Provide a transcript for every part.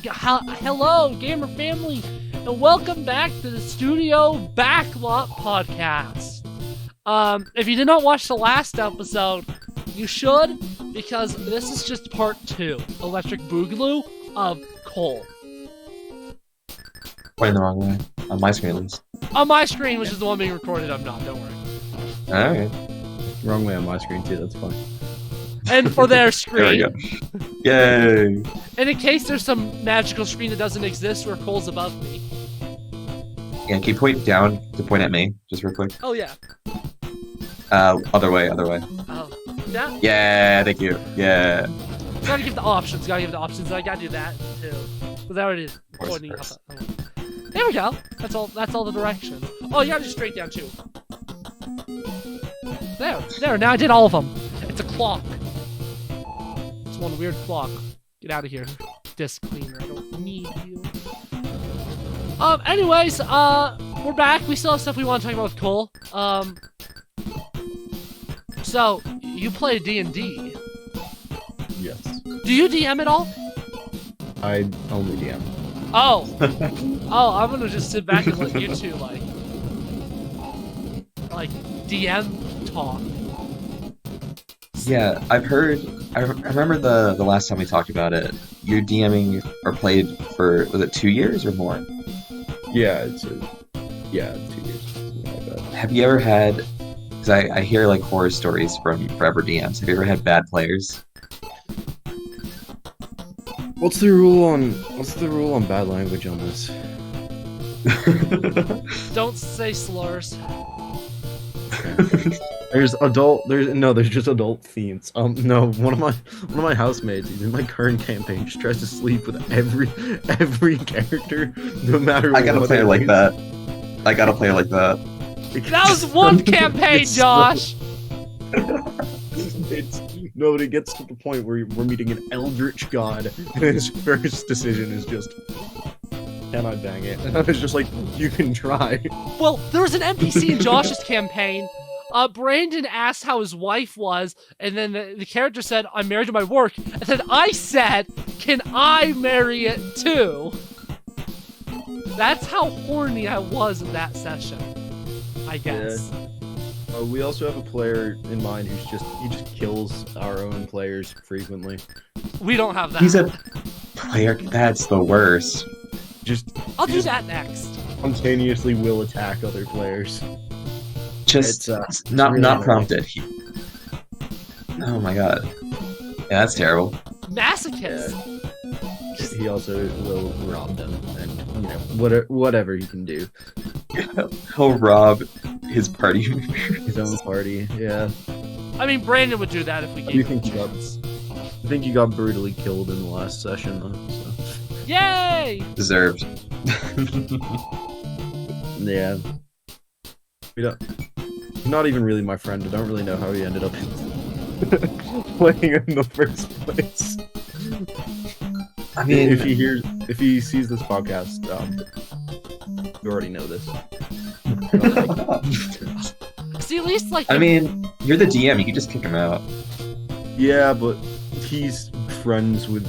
Hello, gamer family, and welcome back to the Studio Backlot Podcast. If you did not watch the last episode, you should, because this is just part 2, Electric Boogaloo of Cole. Pointing the wrong way. On my screen, at least. On my screen, which is the one being recorded, I'm not, don't worry. Alright. Wrong way on my screen too, that's fine. And for their screen. There we go. Yay! And in case there's some magical screen that doesn't exist where Cole's above me. Yeah, can you point down to point at me, just real quick? Oh, yeah. Other way. Oh, yeah? Yeah, thank you. Yeah. Gotta give the options, I gotta do that, too. Because I already pointing up. There we go. That's all the directions. Oh, you gotta do straight down, too. There, now I did all of them. It's a clock. It's one weird clock. Get out of here, disc cleaner. I don't need you. Anyways, we're back. We still have stuff we want to talk about with Cole. So, you play D&D. Yes. Do you DM at all? I only DM. Oh. Oh, I'm gonna just sit back and let you two, like, DM talk. Yeah, I've heard. I remember the last time we talked about it. You're DMing or played for, was it 2 years or more? Yeah, 2 years. Something like that. Have you ever had? Because I hear like horror stories from forever DMs. Have you ever had bad players? What's the rule on bad language on this? Don't say slurs. There's just adult themes. No, one of my housemates, he's in my current campaign, just tries to sleep with every character, no matter what. I got a player like that. That was one campaign, Josh! It gets to the point where we're meeting an eldritch god, and his first decision is just, can I bang it? And I was just like, you can try. Well, there was an NPC in Josh's campaign. Brandon asked how his wife was, and then the character said, I'm married to my work. And then I said, can I marry it too? That's how horny I was in that session, I guess. Yeah. We also have a player in mind he just kills our own players frequently. We don't have that. He's a player. That's the worst. I'll do that next. Spontaneously will attack other players. Just it's not really not prompted. Oh my god. Yeah, that's terrible. Masochist. Yeah. He also will rob them, and whatever he can do. He'll rob his party. His own party. Yeah. I mean, Brandon would do that if we gave him a chance. I think he got brutally killed in the last session, though. So. Yay! Deserved. Yeah. He's not even really my friend. I don't really know how he ended up playing in the first place. I mean, if he sees this podcast, you already know this. See, at least like. I mean, you're the DM. You can just kick him out. Yeah, but he's friends with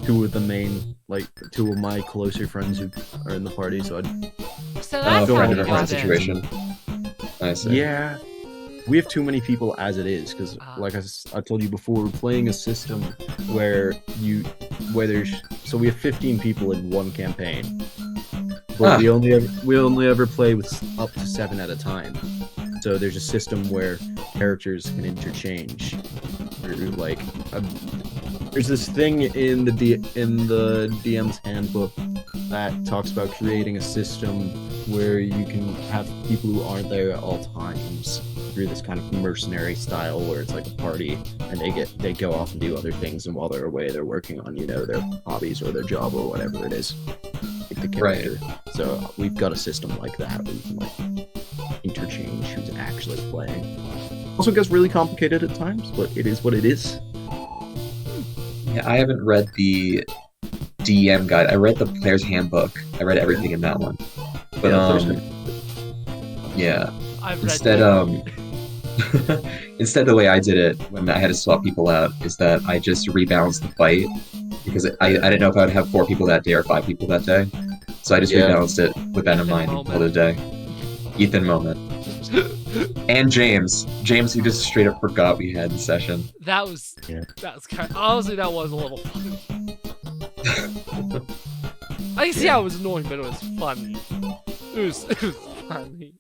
two of my closer friends who are in the party, so So that's how he different got in. situation. I see. Yeah, we have too many people as it is, because like I told you before, we're playing a system where we have 15 people in one campaign, but we only ever play with up to 7 at a time. So there's a system where characters can interchange. There's this thing in the DM's handbook that talks about creating a system where you can have people who aren't there at all times through this kind of mercenary style where it's like a party and they go off and do other things, and while they're away they're working on their hobbies or their job or whatever it is, like the character. Right. So we've got a system like that where you can interchange who's actually playing. Also gets really complicated at times, but it is what it is. Yeah, I haven't read the DM guide. I read the player's handbook. I read everything in that one. But yeah. Instead the way I did it when I had to swap people out is that I just rebalanced the fight because I didn't know if I would have 4 people that day or 5 people that day. So I just Yeah. rebalanced it with that in Ethan mind moment. the other day. Ethan moment. And James, who just straight up forgot we had the session. That was Yeah. kind of, honestly, that was a little fun. I can see how it was annoying, but it was funny. It was funny.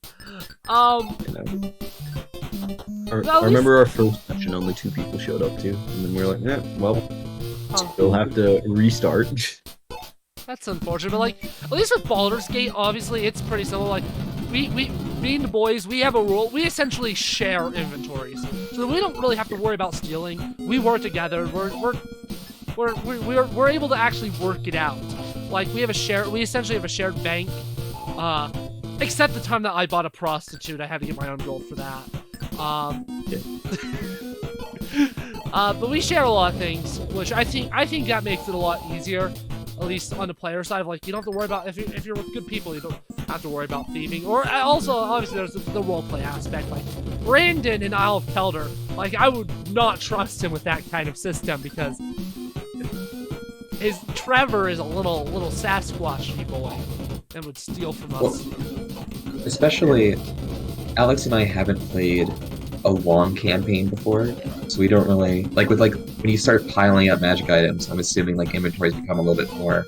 You know. I remember our first session, only 2 people showed up too, and then we were like, well, we'll have to restart. That's unfortunate, but like, at least with Baldur's Gate, obviously, it's pretty simple. Like, me and the boys, we have a rule. We essentially share inventories, so that we don't really have to worry about stealing. We work together. We're able to actually work it out. Like, we essentially have a shared bank. Except the time that I bought a prostitute, I had to get my own gold for that. But we share a lot of things, which I think that makes it a lot easier. At least on the player side, like, you don't have to worry about, if you're with good people, you don't have to worry about thieving. Or also, obviously, there's the roleplay aspect. Like, Brandon in Isle of Kelder, like, I would not trust him with that kind of system, because his Trevor is a little Sasquatchy boy and would steal from us. Well, especially, Alex and I haven't played a long campaign before, so we don't really like when you start piling up magic items. I'm assuming like inventories become a little bit more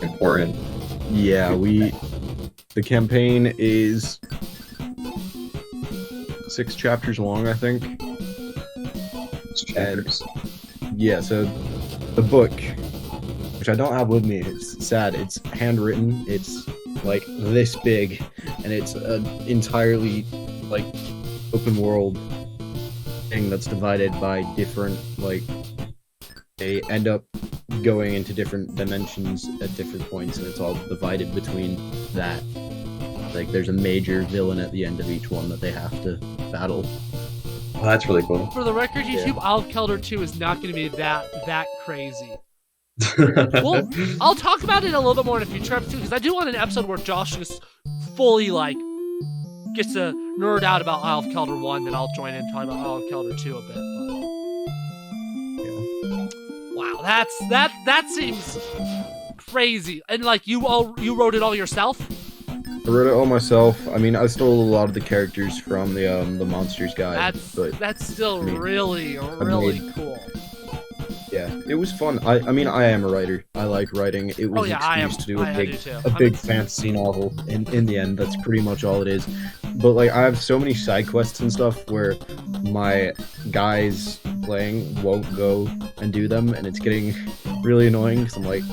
important. Yeah, the campaign is 6 chapters long, I think. Chapters. Yeah, so the book, which I don't have with me, it's sad. It's handwritten. It's like this big, and it's an entirely like open world thing that's divided by different, like, they end up going into different dimensions at different points, and it's all divided between that. Like, there's a major villain at the end of each one that they have to battle. Oh, that's really cool. For the record, YouTube, Isle of Kelder 2 is not going to be that crazy. Well, I'll talk about it a little bit more in a future episode, because I do want an episode where Josh just fully, like, gets to nerd out about Isle of Kelder 1, then I'll join in and talk about Isle of Kelder 2 a bit. But... Wow, that seems crazy. And like, you wrote it all yourself? I wrote it all myself. I mean, I stole a lot of the characters from the Monsters guide. That's still really cool. Yeah, it was fun. I mean, I am a writer. I like writing. It was an excuse to do a big fantasy novel. In the end, that's pretty much all it is. But like, I have so many side quests and stuff where my guys playing won't go and do them, and it's getting really annoying because I'm like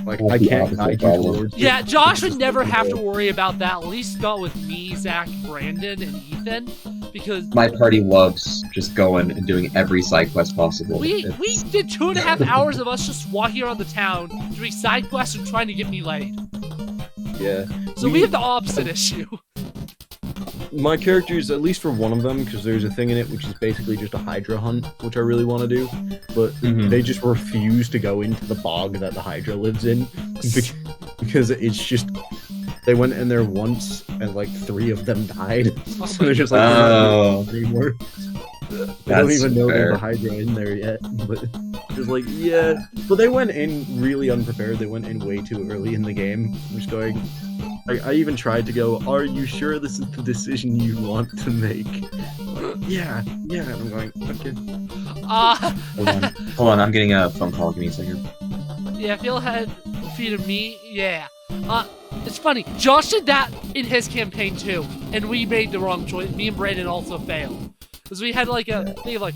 I can't guide you towards. Yeah, Josh would never have to worry about that. At least not with me, Zach, Brandon, and Ethan, because my party loves just going and doing every side quest possible. We did 2.5 hours of us just walking around the town, doing side quests and trying to get me laid. Yeah. So we have the opposite issue. My characters, at least for one of them, because there's a thing in it which is basically just a Hydra hunt, which I really want to do, but they just refuse to go into the bog that the Hydra lives in, because it's just, they went in there once, and like 3 of them died, so they're just like, oh, not anymore. They don't even know there's a Hydra in there yet, but just like, yeah. But they went in really unprepared, they went in way too early in the game, just going... I even tried to go, are you sure this is the decision you want to make? Yeah, and I'm going, okay. Hold on, I'm getting a phone call. Give me a second. Yeah, feel ahead, feed me, yeah. It's funny, Josh did that in his campaign too, and we made the wrong choice. Me and Brandon also failed. Because we had like a thing of like,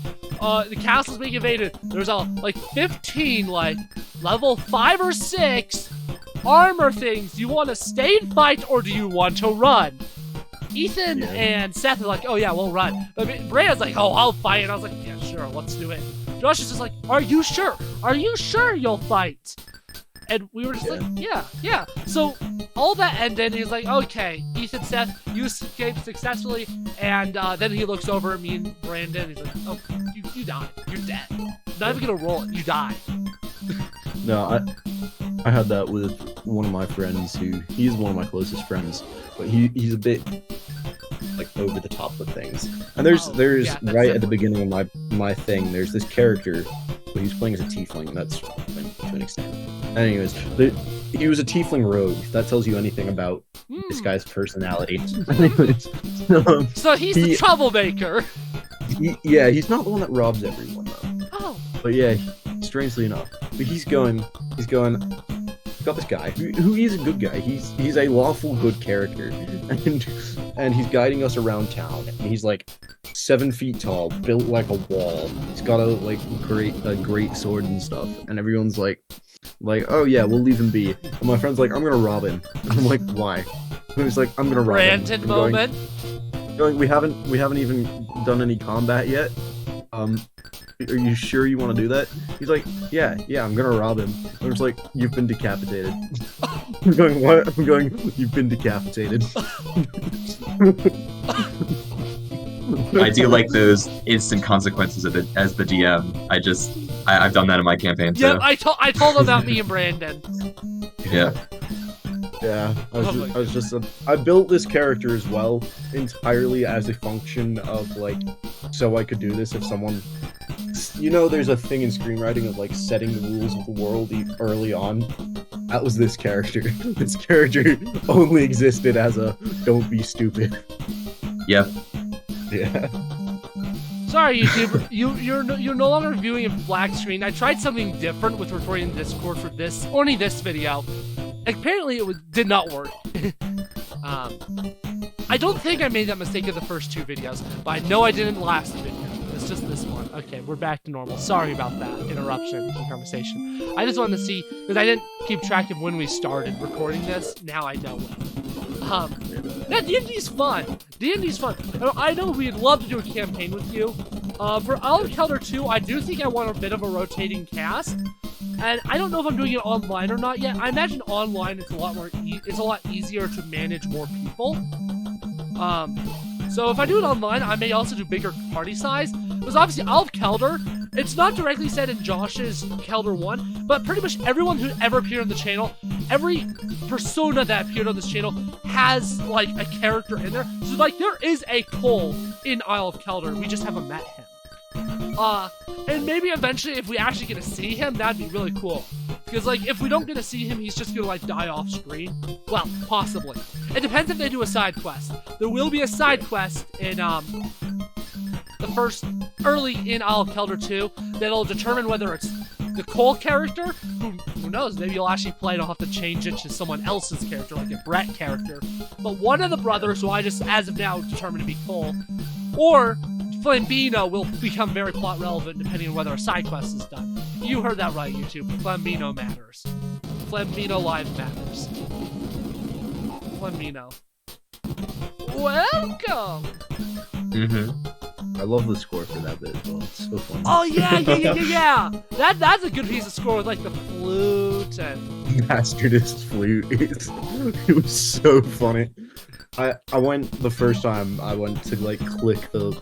the castle's being invaded. There's like 15, like, level 5 or 6 armor things. Do you want to stay and fight, or do you want to run? Ethan and Seth are like, oh yeah, we'll run. But Brandon's like, oh, I'll fight. And I was like, yeah, sure, let's do it. Josh is just like, are you sure? Are you sure you'll fight? And we were just like, yeah. So all that ended, and he's like, okay, Ethan, Seth, you escaped successfully. And then he looks over at me and Brandon, and he's like, oh, you died. You're dead. Not even gonna roll it. You died. No, I had that with one of my friends he's one of my closest friends, but he's a bit like over the top with things. And there's right at the beginning of my thing, there's this character, but he's playing as a tiefling. That's to an extent. Anyways, he was a tiefling rogue. If that tells you anything about this guy's personality. Anyways, so he's the troublemaker. Yeah, he's not the one that robs everyone though. Oh. But yeah, strangely enough, but he's going. Got this guy who is a good guy. He's a lawful good character, and he's guiding us around town. And he's like 7 feet tall, built like a wall. He's got a great sword and stuff. And everyone's like, oh yeah, we'll leave him be. And my friend's like, I'm gonna rob him. And I'm like, why? And he's like, I'm gonna rob him. Brandon moment. We haven't even done any combat yet. Are you sure you want to do that? He's like, yeah, I'm gonna rob him. I'm just like, you've been decapitated. I'm going, what? I'm going, you've been decapitated. I do like those instant consequences as the DM. I've done that in my campaign too. Yeah, I told him about me and Brandon. Yeah. Yeah, I built this character as well entirely as a function of like, so I could do this if someone, there's a thing in screenwriting of like setting the rules of the world early on. That was this character. This character only existed as a don't be stupid. Yep. Yeah. Sorry, YouTuber, you're no longer viewing in black screen. I tried something different with recording Discord for only this video. Apparently it did not work. I don't think I made that mistake in the first 2 videos, but I know I didn't in the last video. It's just this one. Okay, we're back to normal. Sorry about that interruption in conversation. I just wanted to see, because I didn't keep track of when we started recording this. Now I know when. Yeah, D&D's fun. D&D's fun. I know we'd love to do a campaign with you. For Olive Kelder 2, I do think I want a bit of a rotating cast. And I don't know if I'm doing it online or not yet. I imagine online it's a lot more it's a lot easier to manage more people. So if I do it online, I may also do bigger party size. Because obviously Olive Kelder, it's not directly said in Josh's Kelder 1, but pretty much everyone who ever appeared on the channel, every persona that appeared on this channel has like a character in there. So like there is a Cole in Isle of Kelder. We just haven't met him. And maybe eventually if we actually get to see him, that'd be really cool. Because, like, if we don't get to see him, he's just gonna, like, die off screen. Well, possibly. It depends if they do a side quest. There will be a side quest in, early in Isle of Kelder 2 that'll determine whether it's the Cole character, who knows, maybe you'll actually play it, I'll have to change it to someone else's character, like a Brett character. But one of the brothers, who I just, as of now, determined to be Cole, or Flambino will become very plot relevant depending on whether a side quest is done. You heard that right, YouTube. Flambino matters. Flambino live matters. Flambino. Welcome! I love the score for that bit as well. It's so fun. Oh yeah! That's a good piece of score with like the flute and Bastardist flute. It was so funny. I went the first time I went to like click the,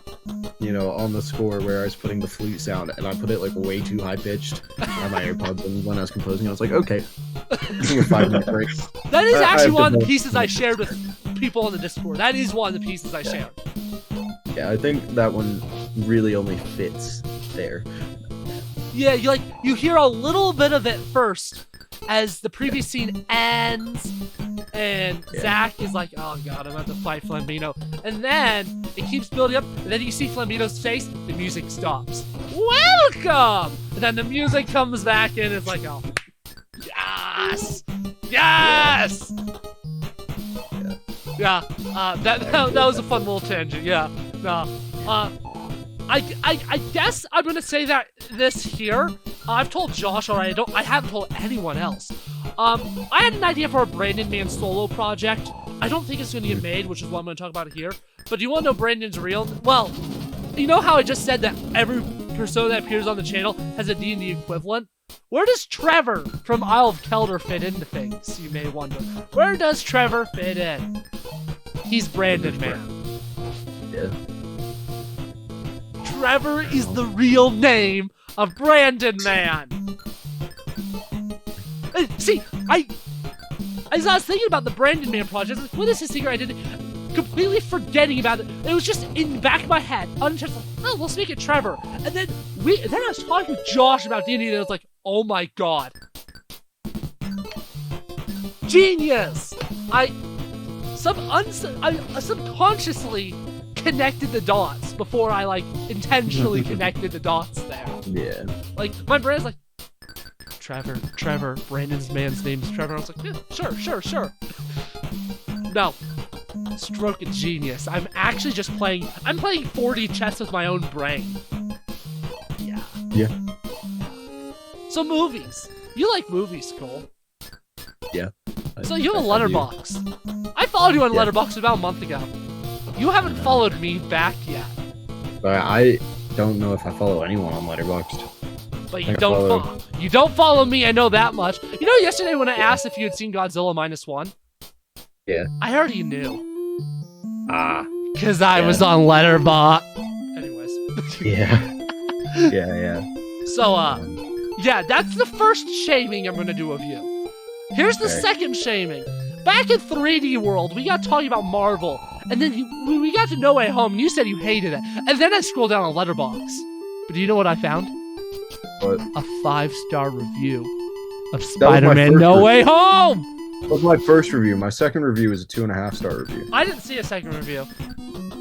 on the score where I was putting the flute sound, and I put it like way too high pitched on my AirPods, and when I was composing, I was like, okay, taking a 5-minute break. That is actually one of the pieces I shared with people on the Discord. That is one of the pieces I shared. Yeah, I think that one really only fits there. Yeah, you hear a little bit of it first as the previous scene ends. And Zach is like, oh god, I'm about to fight Flambino. And then it keeps building up, and then you see Flambino's face, the music stops. Welcome! And then the music comes back in, and it's like, oh, yes! Yes! Yeah, that was a fun little tangent, yeah. I guess I'm gonna say that this here, I've told Josh already, I haven't told anyone else. I had an idea for a Brandon Man solo project. I don't think it's gonna get made, which is what I'm gonna talk about here. But do you wanna know Brandon's real? Well, you know how I just said that every persona that appears on the channel has a D&D equivalent? Where does Trevor from Isle of Kelder fit into things, you may wonder? Where does Trevor fit in? He's Brandon Man. Yeah. Trevor is the real name of Brandon Man. See, as I was thinking about the Brandon Man project, like, what is his secret identity? Completely forgetting about it. It was just in the back of my head, unintentional. Oh, let's make it Trevor. And then I was talking to Josh about D&D, and I was like, oh my god, Genius! I subconsciously connected the dots before I like intentionally connected the dots there. Yeah. Like my brain's like, Trevor, Brandon's man's name's Trevor. I was like, yeah, sure. No. Stroke of genius. I'm actually just playing 4D chess with my own brain. Yeah. Yeah. So movies. You like movies, Cole. Yeah. So you have a letterbox. I followed you on Yeah. Letterboxd about a month ago. You haven't followed me back yet. But I don't know if I follow anyone on Letterboxd. But you I don't follow- you don't follow me, I know that much. You know yesterday when I asked if you had seen Godzilla -1? Yeah. I already knew. Cause I Yeah. was on Letterboxd. Anyways. Yeah. So yeah, that's the first shaming I'm gonna do of you. Here's the Okay. second shaming. Back in 3D World, we got talking about Marvel, and then we got to No Way Home, and you said you hated it. And then I scrolled down on Letterboxd. But do you know what I found? But A 5-star review of my Spider-Man first No review. Way Home! that was my first review. My second review is a 2.5-star review. I didn't see a second review.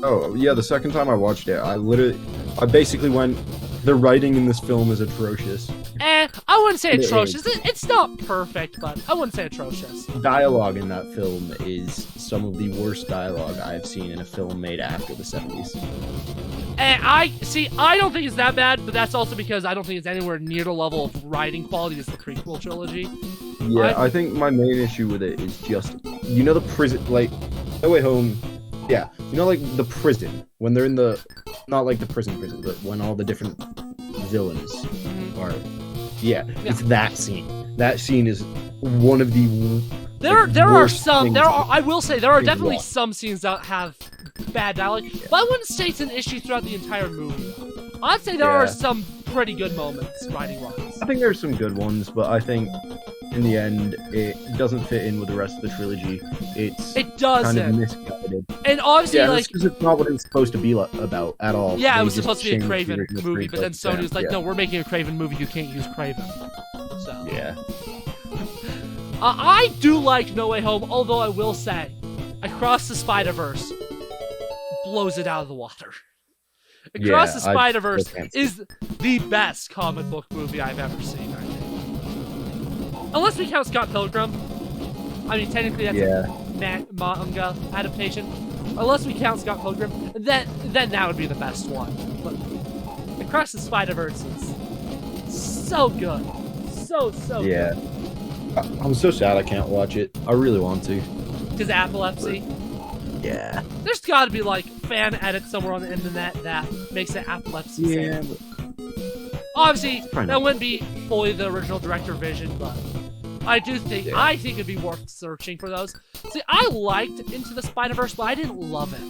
Oh, yeah, the second time I watched it, I basically went, the writing in this film is atrocious. I wouldn't say It is. atrocious. It's not perfect, but I wouldn't say atrocious. Dialogue in that film is some of the worst dialogue I've seen in a film made after the 70s. And I don't think it's that bad, but that's also because I don't think it's anywhere near the level of writing quality as the prequel trilogy. Yeah, I think my main issue with it is just, you know, the prison, like, No Way Home, yeah, you know, like, the prison, when they're in the, not like the prison, but when all the different villains are, yeah, it's that scene. That scene is one of the There are worst some, things I will say, there are in definitely law. some scenes that have bad dialogue, but I wouldn't say it's an issue throughout the entire movie. I'd say there are Yeah. some pretty good moments writing-wise. I think there's some good ones, but I think in the end it doesn't fit in with the rest of the trilogy. It's It kind of doesn't. misguided. And obviously, Yeah, like, because it's not what it's supposed to be about at all. yeah, it They was just supposed to be a changed the Craven original movie, but then screenplay Sony was like, yeah. no, we're making a Craven movie, you can't use Craven. So. Yeah. I do like No Way Home, although I will say, Across the Spider-Verse blows it out of the water. Across the I Spider-Verse still can't see is the best comic book movie I've ever seen, I think. Unless we count Scott Pilgrim. I mean, technically that's a manga adaptation. Unless we count Scott Pilgrim, then that would be the best one. But Across the Spider-Verse is so good. So Yeah. good. I'm so sad I can't watch it. I really want to. Because epilepsy. Yeah. There's got to be like fan edits somewhere on the internet that makes it epilepsy. Yeah. Obviously, Probably that not. wouldn't be fully the original director vision, but I do think Yeah. I think it'd be worth searching for those. See, I liked Into the Spider-Verse, but I didn't love it.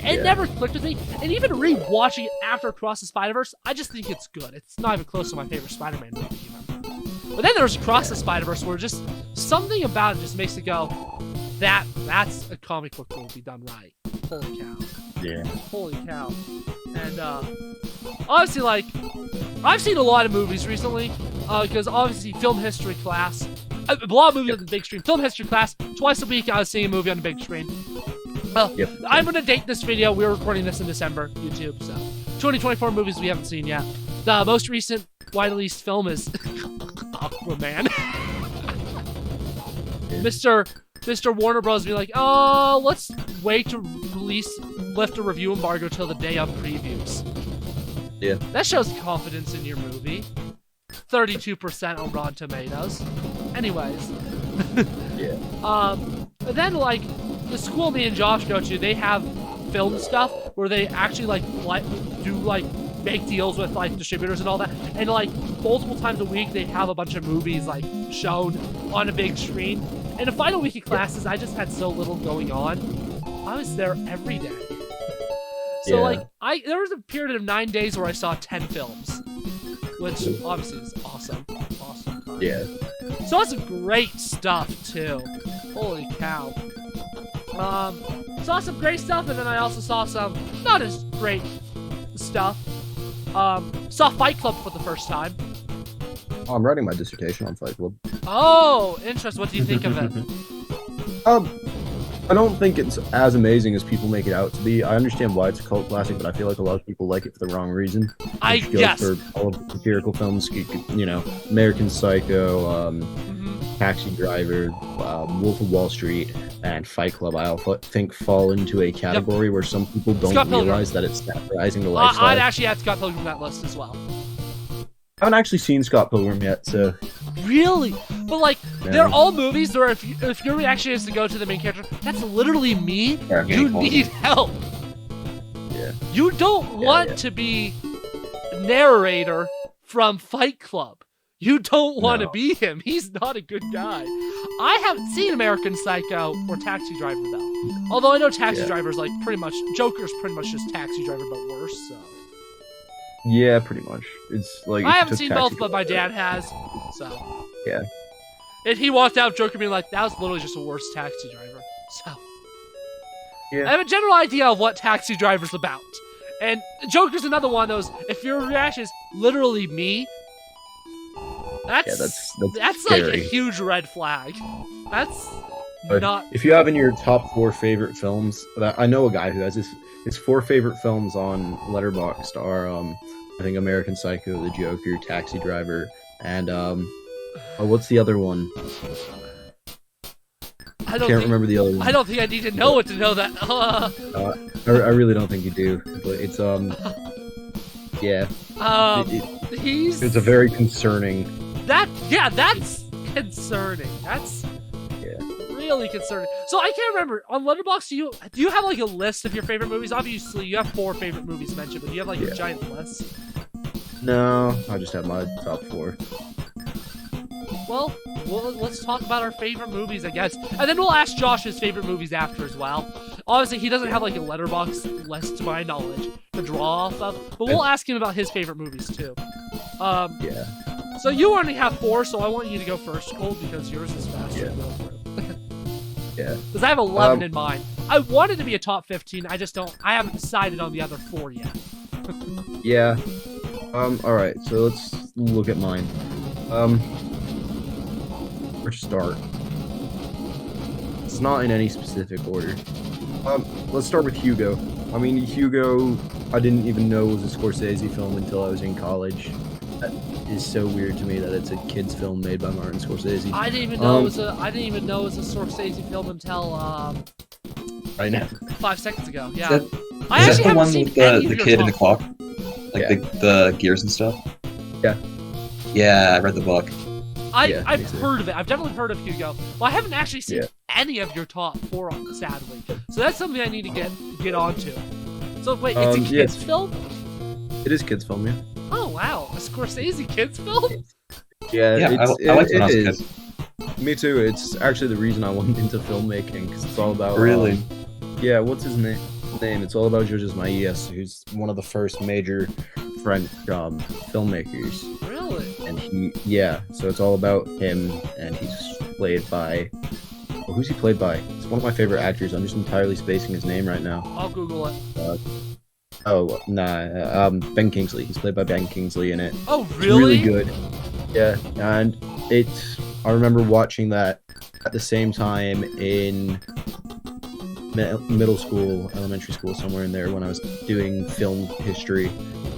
It never clicked with me, and even rewatching it after Across the Spider-Verse, I just think it's good. It's not even close to my favorite Spider-Man movie, even. But then there's Across the Spider-Verse, where just something about it just makes it go, that's a comic book movie done right. Holy cow. Yeah. Holy cow. And honestly, like, I've seen a lot of movies recently, because obviously film history class, a lot of movies on the big screen. Film history class, twice a week I was seeing a movie on the big screen. Yep. I'm gonna date this video. We're recording this in December, YouTube, so 2024 movies we haven't seen yet. The most recent wide released film is Aquaman. Mr. Warner Bros. Be like, oh, let's wait to lift a review embargo till the day of previews. Yeah. That shows confidence in your movie. 32% on Rotten Tomatoes. Anyways. Yeah. But then like the school me and Josh go to, they have film stuff where they actually like do like make deals with like distributors and all that, and like multiple times a week they have a bunch of movies like shown on a big screen. And the final week of classes, I just had so little going on. I was there every day. So Yeah. like there was a period of 9 days where I saw 10 films, which obviously is awesome. Awesome. Yeah. Saw some great stuff too. Holy cow. Saw some great stuff, and then I also saw some not as great stuff. Saw Fight Club for the first time. Oh, I'm writing my dissertation on Fight Club. Oh, interesting. What do you think of it? I don't think it's as amazing as people make it out to be. I understand why it's a cult classic, but I feel like a lot of people like it for the wrong reason. Which goes Yes. for all of the satirical films, you know, American Psycho, Taxi Driver, Wolf of Wall Street, and Fight Club. I also think fall into a category where some people don't Scott Pilgrim. realize that it's satirizing the lifestyle. I'd actually add Scott Pilgrim on that list as well. I haven't actually seen Scott Pilgrim yet, so Really? But like, No. they're all movies where if your reaction is to go to the main character, that's literally me. Or You getting need help. yeah. You don't want yeah. to be narrator from Fight Club. You don't want to No. be him. He's not a good guy. I haven't seen American Psycho or Taxi Driver though. Although I know Taxi Yeah. Driver's like pretty much Joker's pretty much just Taxi Driver but worse. So Yeah, pretty much. It's like I if you haven't took seen Taxi both, but my Driver- dad has. So Yeah. And he walked out Joker being like, "That was literally just a worse Taxi Driver." So Yeah. I have a general idea of what Taxi Driver's about. And Joker's another one of those. If your reaction is literally me, that's like a scary. huge red flag. That's But not. If you have in your top 4 favorite films, that I know a guy who has his 4 favorite films on Letterboxd are I think American Psycho, The Joker, Taxi Driver, and what's the other one? I don't Can't think, remember the other one. I don't think I need to know it to know that. I really don't think you do. But it's yeah. He's It's a very concerning. that. Yeah, that's concerning. That's really concerning. So I can't remember on Letterboxd. Do you have like a list of your favorite movies? Obviously, you have 4 favorite movies mentioned, but do you have like a Yeah. giant list? No, I just have my top 4. Well, let's talk about our favorite movies, I guess, and then we'll ask Josh his favorite movies after as well. Obviously, he doesn't have like a Letterboxd list, to my knowledge, to draw off of, but we'll ask him about his favorite movies too. Yeah. So you only have 4, so I want you to go first, Cole, because yours is faster Yeah. to go through. Yeah. Because I have 11 in mind. I wanted to be a top 15. I haven't decided on the other 4 yet. Yeah. All right. So let's look at mine. Where to start? It's not in any specific order. Let's start with Hugo. I mean, Hugo, I didn't even know was a Scorsese film until I was in college. That is so weird to me that it's a kids' film made by Martin Scorsese. I didn't even know it was a Scorsese film until Right now. 5 seconds ago. Yeah. Is I that actually the haven't one seen with any the of your kid and the top- clock? Like Yeah. the gears and stuff? Yeah. Yeah, I read the book. Yeah, I've me too. heard of it. I've definitely heard of Hugo. Well, I haven't actually seen Yeah. any of your top 4 on, sadly. So that's something I need to get onto. So wait, it's a yeah. kids film? It is kids' film, yeah. Oh wow, a Scorsese kids film? Yeah, Yeah, I liked it when I was a kid. Me too. It's actually the reason I went into filmmaking because it's all about Really? yeah, what's his name? It's all about Georges Méliès, who's one of the first major French filmmakers, Really? and so it's all about him, and he's played by. Well, who's he played by? It's one of my favorite actors. I'm just entirely spacing his name right now. I'll Google it. Ben Kingsley. He's played by Ben Kingsley in it. Oh It's really? really good. Yeah, and I remember watching that at the same time in middle school, elementary school, somewhere in there when I was doing film history,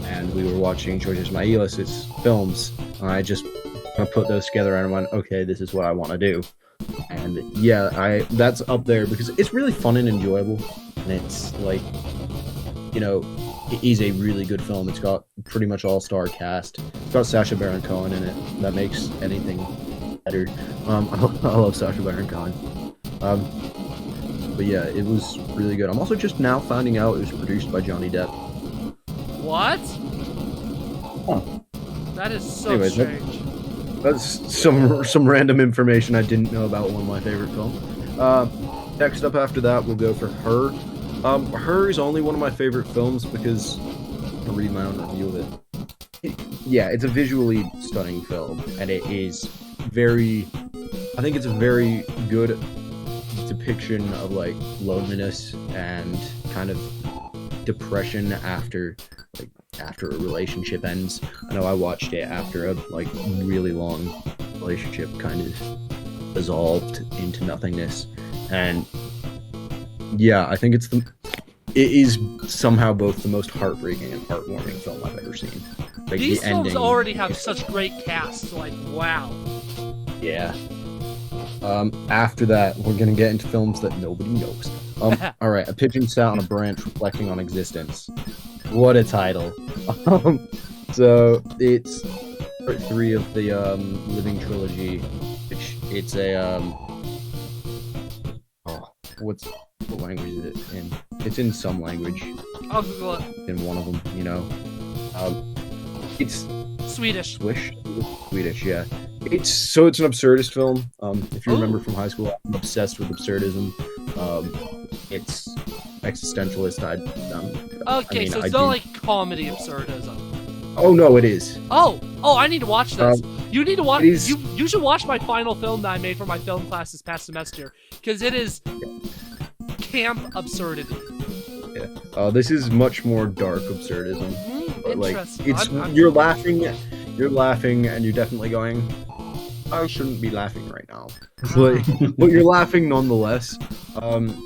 and we were watching Georges Méliès' films, and I just put those together and I went, okay, this is what I want to do. And yeah, that's up there because it's really fun and enjoyable, and it's like, you know, it is a really good film. It's got pretty much all-star cast. It's got Sacha Baron Cohen in it. That makes anything better. I love Sacha Baron Cohen. But yeah, it was really good. I'm also just now finding out it was produced by Johnny Depp. What? Huh. That is so Anyways, strange. That's some random information I didn't know about one of my favorite films. Next up after that, we'll go for Her. Her is only one of my favorite films because I'll read my own review of it. Yeah, it's a visually stunning film, and it is I think it's a very good depiction of like loneliness and kind of depression after a relationship ends. I know I watched it after a like really long relationship kind of dissolved into nothingness. And yeah, I think it is somehow both the most heartbreaking and heartwarming film I've ever seen. Like, These the films ending, already have such great casts. Like, wow. yeah. After that, we're gonna get into films that nobody knows. All right, A Pigeon Sat on a Branch Reflecting on Existence. What a title! So it's part 3 of the Living trilogy. Which it's a what language is it in? It's in some language. I'll Google it. In one of them, you know. It's Swedish. Swedish, yeah. It's an absurdist film. If you remember from high school, I'm obsessed with absurdism. It's existentialist. Okay, so it's not like comedy absurdism. Oh no, it is. Oh, I need to watch this. You need to watch. is- You should watch my final film that I made for my film class this past semester, because it is camp absurdity. Yeah. This is much more dark absurdism. But, like, Interesting. it's you're laughing, and you're definitely going, I shouldn't be laughing right now. But you're laughing nonetheless.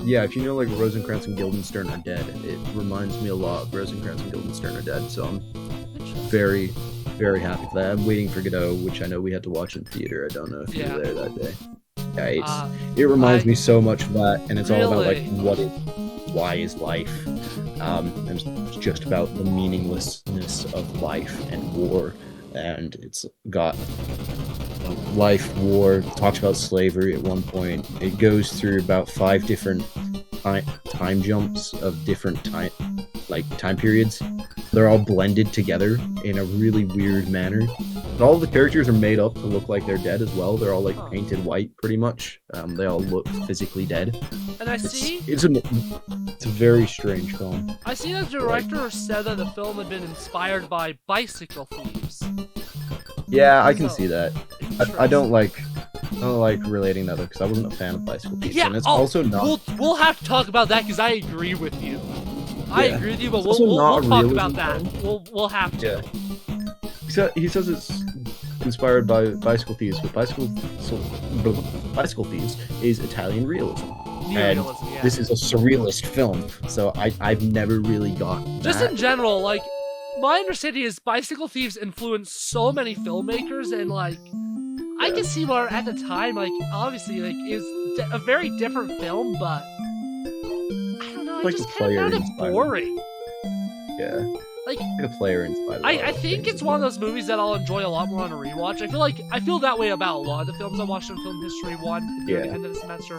Yeah, if you know like Rosencrantz and Guildenstern Are Dead, it reminds me a lot of Rosencrantz and Guildenstern Are Dead. So I'm very, very happy for that. I'm waiting for Godot, which I know we had to watch in theater. I don't know if you were there that day. Yeah, it reminds me so much of that, and it's all about like why is life, and it's just about the meaninglessness of life and war, and it's got life, war, talks about slavery at one point. It goes through about 5 different time jumps of different time periods. They're all blended together in a really weird manner. And all the characters are made up to look like they're dead as well. They're all like painted white, pretty much. They all look physically dead. And it's a very strange film. I see the director said that the film had been inspired by Bicycle Thieves. Yeah, I can see that. I don't like relating that because I wasn't a fan of Bicycle Thieves. Yeah, and it's also not. We'll have to talk about that because I agree with you. I agree with you, but we'll talk about that. We'll have to. Yeah. He says it's inspired by Bicycle Thieves, but Bicycle Thieves is Italian realism. And this is a surrealist film, so I've never really got Just that. in general, like, my understanding is Bicycle Thieves influenced so many filmmakers, and like, I can see where at the time, like, obviously, like, it was a very different film, but I don't know, I just kind of found it boring. Yeah. Like a player inspired. I think it's one of those movies that I'll enjoy a lot more on a rewatch. I feel that way about a lot of the films I watched in Film History 1 at the end of the semester.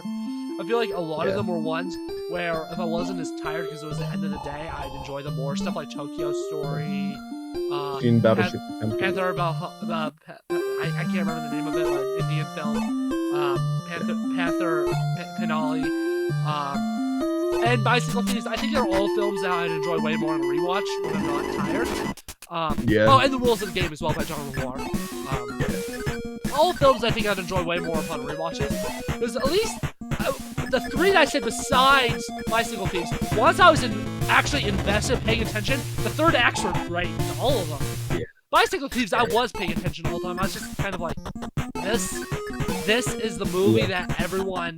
I feel like a lot of them were ones where if I wasn't as tired because it was the end of the day, I'd enjoy them more. Stuff like Tokyo Story, Battleship Panther I can't remember the name of it, but Indian film, Panther Penali, and Bicycle Thieves. I think they're all films that I'd enjoy way more on a rewatch when I'm not tired. Oh, and The Rules of the Game as well by John Renoir. All films I think I'd enjoy way more upon rewatches. Because at least the 3 that I said besides Bicycle Thieves, once I was actually invested, paying attention, the third acts were great, all of them. Yeah. Bicycle Thieves, I was paying attention the whole time. I was just kind of like, this is the movie that everyone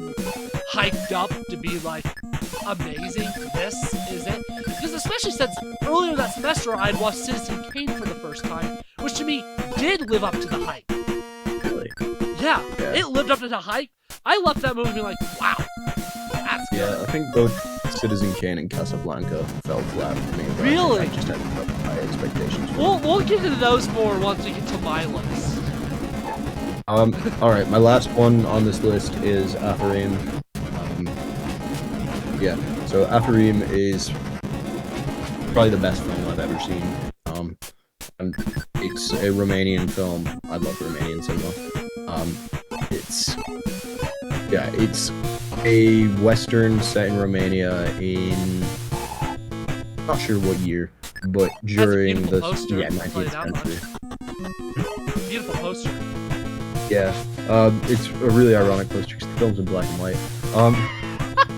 hyped up to be like amazing. This is it. Because especially since earlier that semester I had watched Citizen Kane for the first time, which to me did live up to the hype. Really? Yeah, it lived up to the hype. I left that movie being like, wow, that's good. Yeah, I think both Citizen Kane and Casablanca fell flat for me. Really? I just had high expectations. We'll get into those more once we get to my list. Alright, my last one on this list is Afarim. So Afarim is probably the best film I've ever seen. And it's a Romanian film. I love Romanian cinema. It's a Western set in Romania in not sure what year, but during the 19th century. Beautiful poster. Yeah, it's a really ironic poster because the film's in black and white.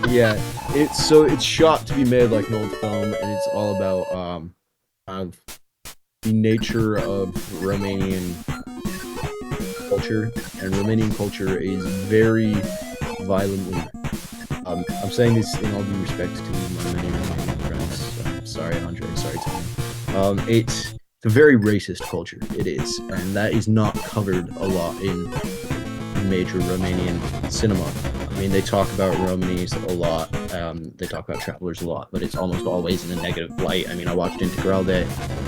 Yeah, it's shot to be made like an old film, and it's all about kind of the nature of Romanian culture, and Romanian culture is very violently. I'm saying this in all due respect to my many Romanian friends. Sorry, Andre. Sorry, Tom. It's a very racist culture. It is, and that is not covered a lot in major Romanian cinema. I mean, they talk about Romanies a lot. They talk about travelers a lot, but it's almost always in a negative light. I mean, I watched Integralde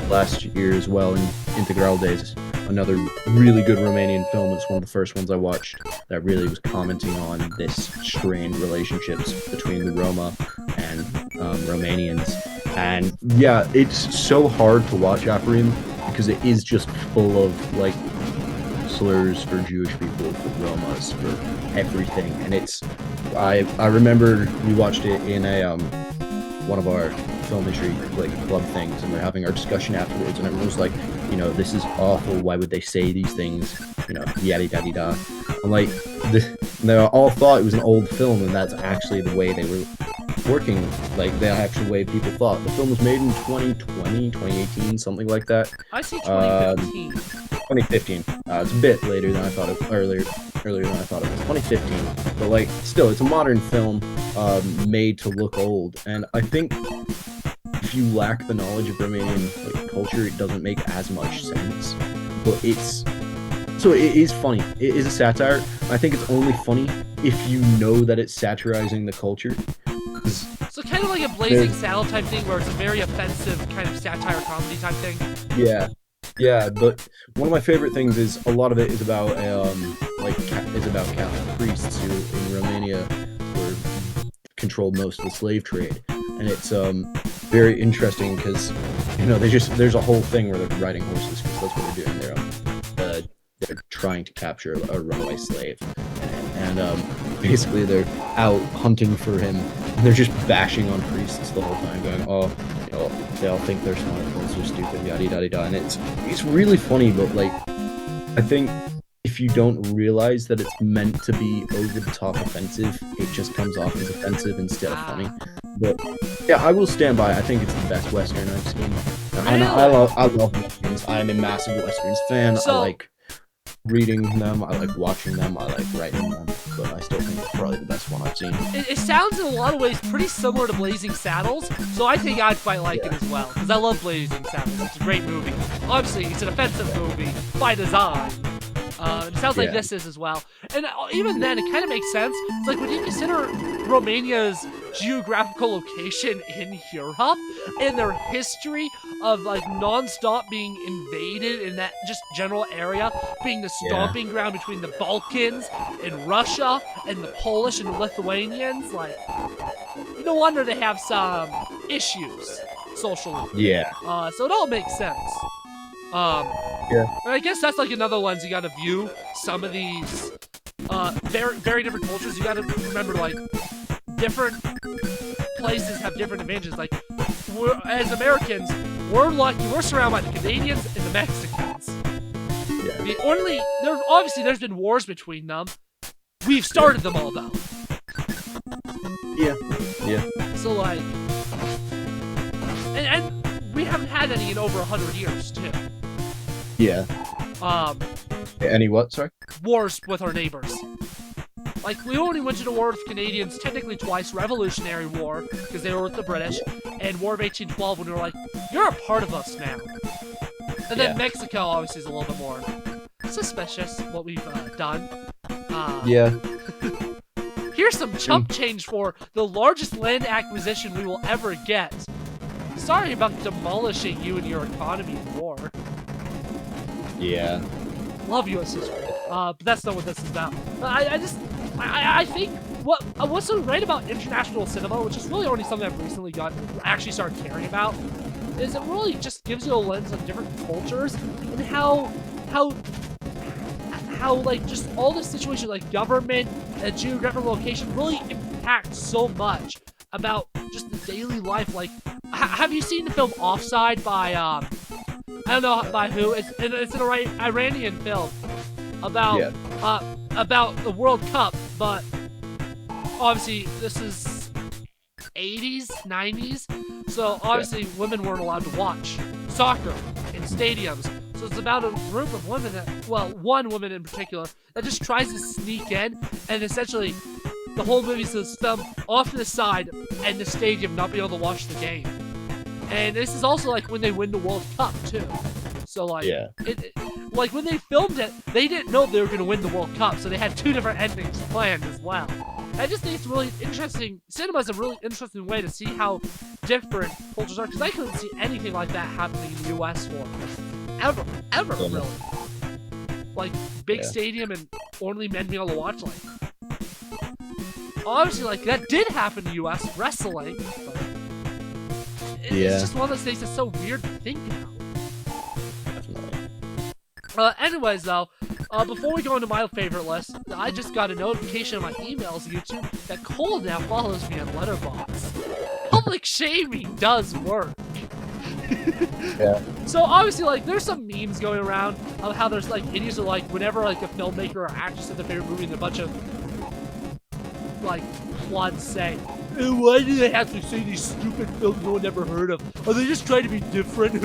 last year as well, and Integralde is another really good Romanian film. It's one of the first ones I watched that really was commenting on this strained relationships between the Roma and Romanians. And yeah, it's so hard to watch Apurim because it is just full of like slurs for Jewish people, for Romas, for everything. And it's I remember we watched it in a one of our film history like club things, and we're having our discussion afterwards, and everyone was like, you know, this is awful, why would they say these things, you know, yada yada yada. I'm like, they all thought it was an old film, and that's actually the way they were working, like the actual way people thought. The film was made in 2020, 2018, something like that. I see 2015. 2015. It's a bit later than I thought of, earlier than I thought it was. 2015. But like, still, it's a modern film made to look old, and I think if you lack the knowledge of Romanian like culture, it doesn't make as much sense. But it is funny. It is a satire. I think it's only funny if you know that it's satirizing the culture. So kind of like a Blazing Saddle type thing, where it's a very offensive kind of satire comedy type thing. Yeah, but one of my favorite things is a lot of it is about about Catholic priests who in Romania were controlled most of the slave trade, and it's very interesting because you know there's a whole thing where they're riding horses because that's what they're doing. They're trying to capture a runaway slave, and basically they're out hunting for him, and they're just bashing on priests the whole time, going, oh, you know, they all think they're smart, they're stupid, yada yada yada. And it's really funny, but like, I think if you don't realize that it's meant to be over the top offensive, it just comes off as offensive instead of funny. But yeah, I will stand by. I think it's the best Western I've seen. And I love Westerns. I'm a massive Westerns fan. I like reading them, I like watching them, I like writing them, but I still think it's probably the best one I've seen. It sounds in a lot of ways pretty similar to Blazing Saddles, so I think I'd quite like it as well, because I love Blazing Saddles. It's a great movie. Obviously, it's an offensive movie by design. It sounds like this is as well. And even then, it kind of makes sense. It's like, when you consider Romania's geographical location in Europe and their history of like non-stop being invaded in that just general area, being the stomping ground between the Balkans and Russia and the Polish and the Lithuanians, like, no wonder they have some issues socially. Yeah. So it all makes sense. And I guess that's like another lens you gotta view some of these very, very different cultures. You gotta remember, like, different places have different advantages. Like, as Americans, we're lucky, we're surrounded by the Canadians and the Mexicans. Yeah. There's been wars between them. We've started them all, though. Yeah. So, like, and we haven't had any in over 100 years, too. Yeah. Any what, sorry? Wars with our neighbors. Like, we only went to war with Canadians technically twice. Revolutionary War, because they were with the British, and War of 1812, when we were like, you're a part of us now. And then Mexico, obviously, is a little bit more suspicious, what we've done. Here's some chump change for the largest land acquisition we will ever get. Sorry about demolishing you and your economy in war. Yeah. Love U.S. history. But that's not what this is about. I think what's so great about international cinema, which is really only something I've recently actually started caring about, is it really just gives you a lens on different cultures and how like just all the situations, like government and geographical location, really impact so much about just the daily life. Like, have you seen the film Offside by I don't know by who. It's an Iranian film about the World Cup, but obviously this is 80s, 90s, so obviously women weren't allowed to watch soccer in stadiums. So it's about a group of women one woman in particular, that just tries to sneak in, and essentially the whole movie is them off to the side and the stadium not being able to watch the game. And this is also like when they win the World Cup too. So like, like when they filmed it, they didn't know they were going to win the World Cup, so they had 2 different endings planned as well. I just think it's really interesting. Cinema is a really interesting way to see how different cultures are, because I couldn't see anything like that happening in the U.S. for ever, really. Like big stadium and only men being able to watch. Like, obviously, like that did happen in the U.S. wrestling. But it's just one of those things that's so weird to think about. Anyways, though, before we go into my favorite list, I just got a notification on my emails, YouTube, that Cole now follows me on Letterboxd. Public shaming does work. So obviously, like, there's some memes going around of how there's like idiots are like, whenever like a filmmaker or actress has their favorite movie, and a bunch of like plugs say, why do they have to say these stupid films no one ever heard of? Are they just trying to be different?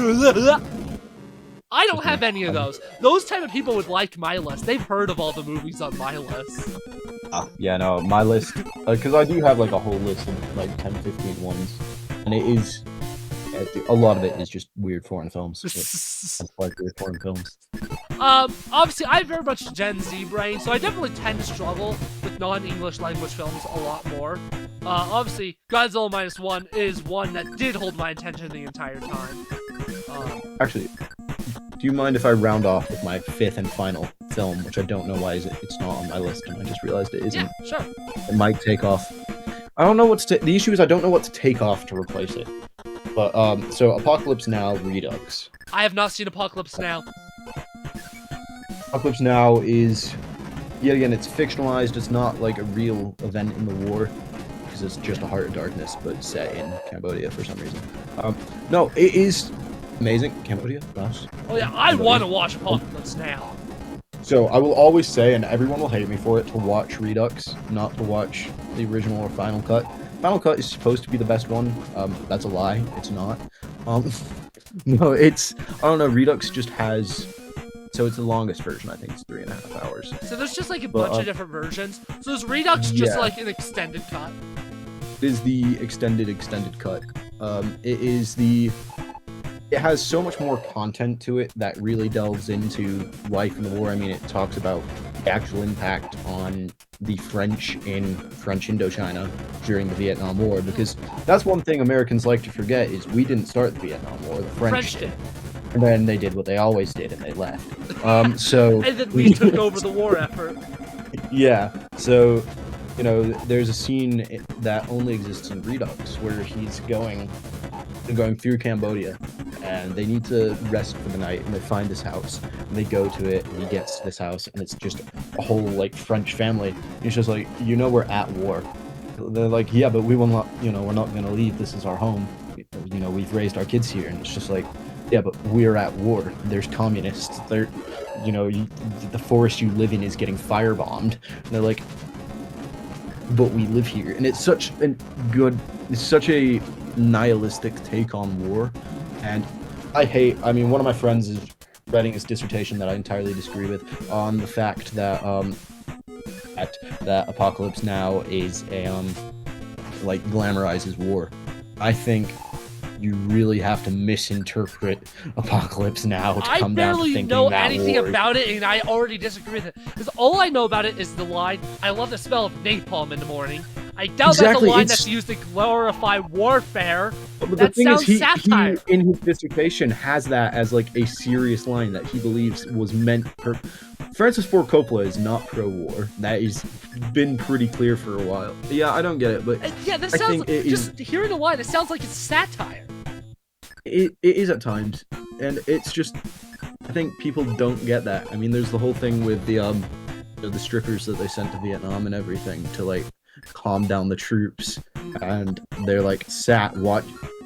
I don't have any of those. Those type of people would like my list. They've heard of all the movies on my list. Yeah, no, my list, because I do have like a whole list of like 10, 15 ones, and it is, a lot of it is just weird foreign films. That's like weird foreign films. Obviously, I have very much Gen Z brain, so I definitely tend to struggle with non-English language films a lot more. Obviously, Godzilla Minus One is one that did hold my attention the entire time. Actually, do you mind if I round off with my 5th and final film, which I don't know why it's not on my list, and I just realized it isn't. Yeah, sure. It might take off. I don't know what to the issue is I don't know what to take off to replace it. But, so Apocalypse Now Redux. I have not seen Apocalypse Now. Apocalypse Now is, yet again, it's fictionalized. It's not like a real event in the war, because it's just a Heart of Darkness, but set in Cambodia for some reason. No, it is amazing. Cambodia? Laos? Oh yeah, I want to watch Apocalypse Now. So I will always say, and everyone will hate me for it, to watch Redux, not to watch the original or Final Cut. Final Cut is supposed to be the best one. That's a lie. It's not. No, it's, I don't know, Redux just has, so it's the longest version. I think it's 3.5 hours. So there's just like a bunch of different versions. So is Redux just like an extended cut? It is the extended cut. It has so much more content to it that really delves into life in the war. I mean, it talks about the actual impact on the French in French Indochina during the Vietnam War, because that's one thing Americans like to forget is we didn't start the Vietnam War, the French did. And then they did what they always did, and they left. So and then we took over the war effort. Yeah, so, you know, there's a scene that only exists in Redux where he's going through Cambodia, and they need to rest for the night, and they find this house, and they go to it, and he gets to this house, and it's just a whole, like, French family. And he's just like, you know, we're at war. They're like, yeah, but we will not, you know, we're not going to leave. This is our home. You know, we've raised our kids here. And it's just like, yeah, but we're at war. There's communists. They're, you know, the forest you live in is getting firebombed. And they're like, but we live here. And it's such a nihilistic take on war. And I mean, one of my friends is writing his dissertation that I entirely disagree with on the fact that that Apocalypse Now is a like glamorizes war. I think you really have to misinterpret Apocalypse Now to come down to thinking that I barely know anything about it, and I already disagree with it. Because all I know about it is the line, I love the smell of napalm in the morning. I doubt that's a line that's used to glorify warfare. But that the thing sounds is, satire. he, in his dissertation, has that as like a serious line that he believes was meant per... Francis Ford Coppola is not pro-war. That has been pretty clear for a while. Yeah, I don't get it, but yeah, that sounds just hearing the line. It sounds like it's satire. It is at times, and it's just, I think people don't get that. I mean, there's the whole thing with the strippers that they sent to Vietnam and everything to like calm down the troops, and they're like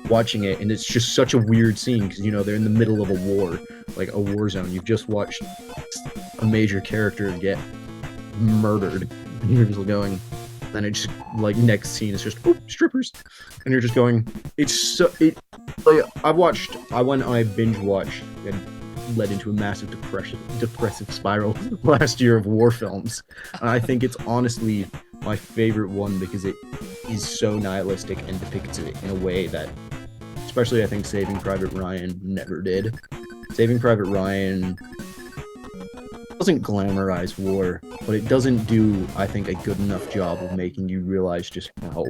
watching it, and it's just such a weird scene because, you know, they're in the middle of a war, like a war zone. You've just watched a major character get murdered, and you're just going, then it's just like next scene is just strippers, and you're just going, it's so like I binge watched led into a massive depressive spiral last year of war films. And I think it's honestly my favorite one because it is so nihilistic and depicts it in a way that, especially I think Saving Private Ryan never did. Saving Private Ryan doesn't glamorize war, but it doesn't do, I think, a good enough job of making you realize just how,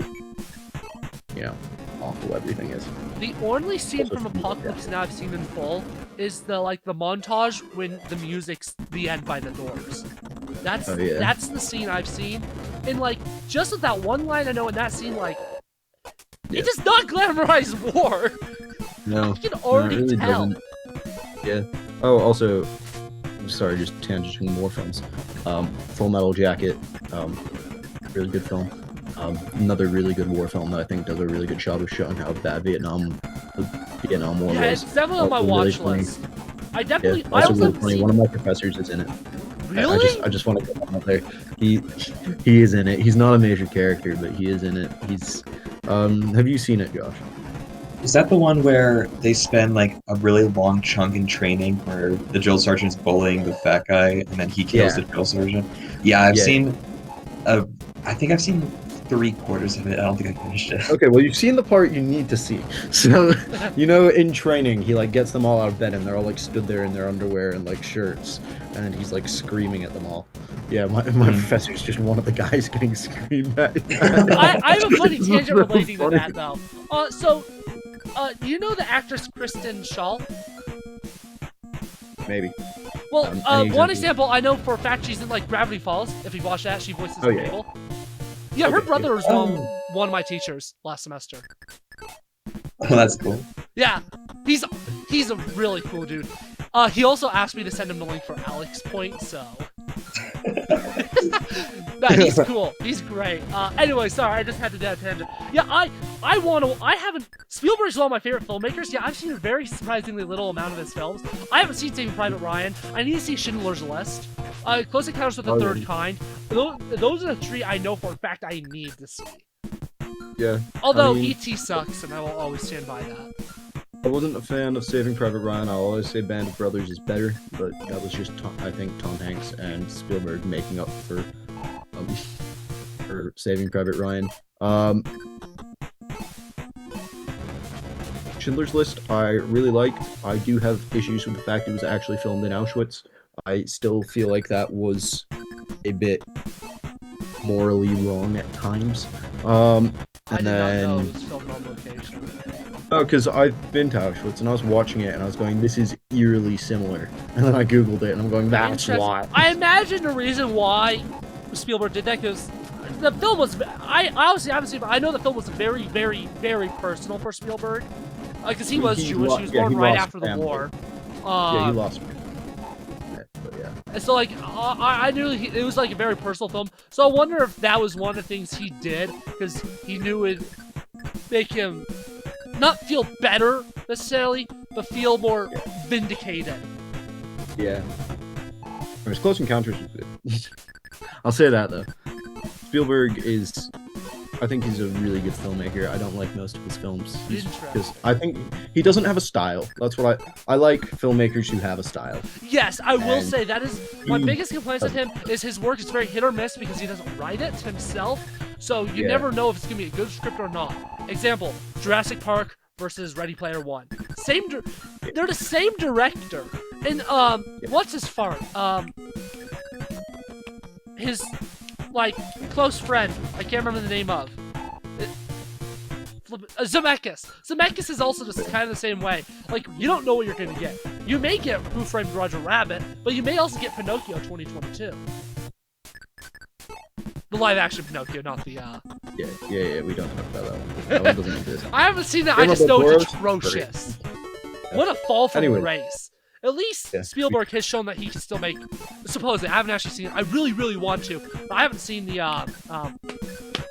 awful everything is. The only scene from Apocalypse Now I've seen in full is the montage when the music's The End by the Doors. That's the scene I've seen. And just with that one line I know in that scene, it does not glamorize war. No. I can already it really tell. Doesn't. Yeah. Oh, also, sorry, just tangenting war films. Full Metal Jacket, really good film. Another really good war film that I think does a really good job of showing how bad the Vietnam War Yeah, was. it's definitely on my watch list. I definitely. Yeah, I also also really funny. One of my professors is in it. Really? I just want to get that out there. He is in it. He's not a major character, but he is in it. He's. Have you seen it, Josh? Is that the one where they spend a really long chunk in training where the drill sergeant's bullying the fat guy and then he kills the drill sergeant? Yeah, I've seen. I think I've seen 3/4 of it. I don't think I finished it. Okay, well, you've seen the part you need to see. So, in training, he gets them all out of bed and they're all stood there in their underwear and shirts, and he's screaming at them all. Yeah, my professor's just one of the guys getting screamed at. I have a funny tangent relating to that though. Do you know the actress Kristen Schaal? Maybe. Well, one example I know for a fact she's in Gravity Falls. If you watch that, she voices Mabel. Yeah, her brother was one of my teachers last semester. Oh, that's cool. Yeah, he's a really cool dude. He also asked me to send him the link for Alex Point, so. Nah, he's cool. He's great. Anyway, sorry, I just had to do a tangent. Yeah, I haven't. Spielberg's one of my favorite filmmakers. Yeah, I've seen a very surprisingly little amount of his films. I haven't seen Saving Private Ryan. I need to see Schindler's List. Close Encounters with the Third Kind. Those are the three I know for a fact I need to see. Yeah. Although E.T. sucks, and I will always stand by that. I wasn't a fan of Saving Private Ryan. I'll always say Band of Brothers is better, but that was just, I think, Tom Hanks and Spielberg making up for Saving Private Ryan. Schindler's List, I really liked. I do have issues with the fact it was actually filmed in Auschwitz. I still feel like that was a bit morally wrong at times. I did not know it was filmed on location. Oh, because I've been to Auschwitz and I was watching it and I was going, this is eerily similar. And then I googled it and I'm going, that's why. I imagine the reason why Spielberg did that because the film was. I honestly haven't seen it, but I know the film was very, very, very personal for Spielberg. Because he was Jewish. He was born right after the war. Yeah, he lost. But yeah. And so, I knew it was a very personal film. So I wonder if that was one of the things he did because he knew it would make him not feel better necessarily, but feel more vindicated. Yeah. It was Close Encounters was good. I'll say that though. Spielberg is, I think he's a really good filmmaker. I don't like most of his films because I think he doesn't have a style. That's what I like filmmakers who have a style. Yes, I will say that is my biggest complaint with him is his work is very hit or miss because he doesn't write it himself. So you never know if it's gonna be a good script or not. Example: Jurassic Park versus Ready Player One. They're the same director. And what's his fart? His close friend. I can't remember the name of. Zemeckis. Zemeckis is also just kind of the same way. You don't know what you're gonna get. You may get Who Framed Roger Rabbit, but you may also get Pinocchio 2022. The live-action Pinocchio, not the, Yeah, we don't talk about that one. That one doesn't exist. I haven't seen that, I just know it's atrocious. What a fall from grace. At least Spielberg has shown that he can still make... Supposedly, I haven't actually seen it. I really, really want to. But I haven't seen the,